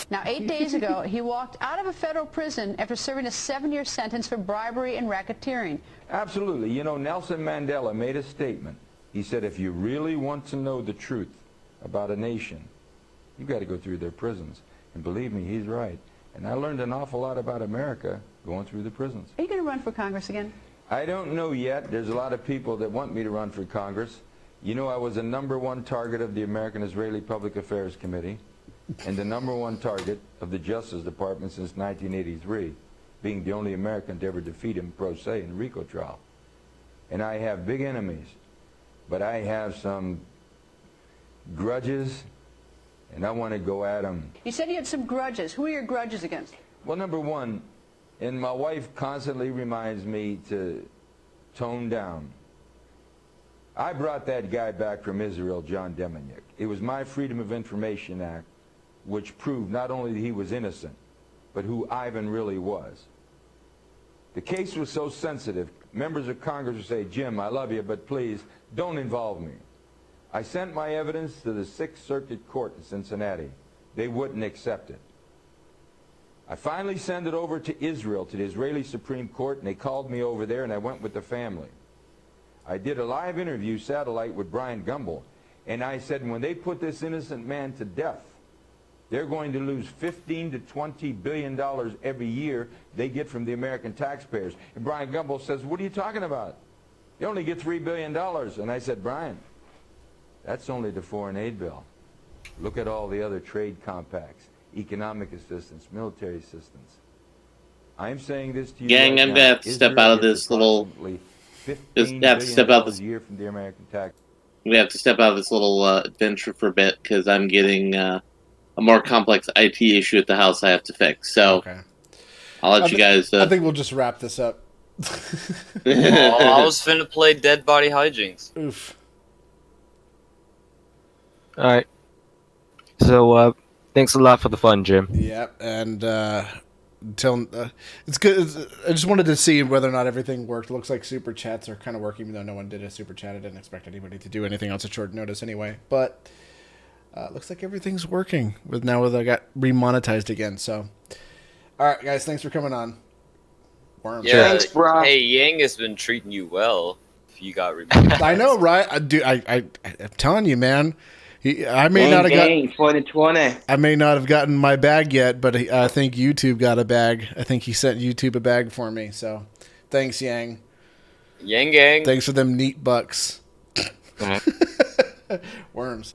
Now, 8 days ago, he walked out of a federal prison after serving a 7-year sentence for bribery and racketeering. Absolutely. You know, Nelson Mandela made a statement. He said, if you really want to know the truth about a nation, you've got to go through their prisons. And believe me, he's right. And I learned an awful lot about America going through the prisons. Are you going to run for Congress again? I don't know yet. There's a lot of people that want me to run for Congress. You know, I was a #1 target of the American-Israeli Public Affairs Committee and the #1 target of the Justice Department since 1983, being the only American to ever defeat him pro se in the RICO trial. And I have big enemies, but I have some grudges, and I want to go at them. You said you had some grudges. Who are your grudges against? Well, #1, and my wife constantly reminds me to tone down. I brought that guy back from Israel, John Demaniuk. It was my Freedom of Information Act which proved not only that he was innocent, but who Ivan really was. The case was so sensitive, members of Congress would say, Jim, I love you, but please, don't involve me. I sent my evidence to the Sixth Circuit Court in Cincinnati. They wouldn't accept it. I finally sent it over to Israel, to the Israeli Supreme Court, and they called me over there, and I went with the family. I did a live interview satellite with Brian Gumbel, and I said, when they put this innocent man to death, they're going to lose $15 to $20 billion every year they get from the American taxpayers. And Brian Gumbel says, what are you talking about? You only get $3 billion. And I said, Brian, that's only the foreign aid bill. Look at all the other trade compacts, economic assistance, military assistance. I'm saying this to you, gang, right I'm now. gonna have to step out of this little. Just have to step out this year from the American tax. We have to step out of this little adventure for a bit because I'm getting a more complex IT issue at the house I have to fix. So okay. I'll let you guys. I think we'll just wrap this up. Oh, I was finna play Dead Body Hijinks. Oof. All right. So, thanks a lot for the fun, Jim. Yep, and until it's good. I just wanted to see whether or not everything worked. It looks like super chats are kind of working, even though no one did a super chat. I didn't expect anybody to do anything else at short notice anyway. But looks like everything's working with now that I got remonetized again. So, all right, guys, thanks for coming on. Worms. Yeah, thanks, bro. Hey, Yang has been treating you well. If you got remonetized. I know, right? I'm telling you, man. I may not have gotten 2020. I may not have gotten my bag yet, but I think YouTube got a bag. I think he sent YouTube a bag for me. So, thanks, Yang. Yang gang. Thanks for them neat bucks. Worms.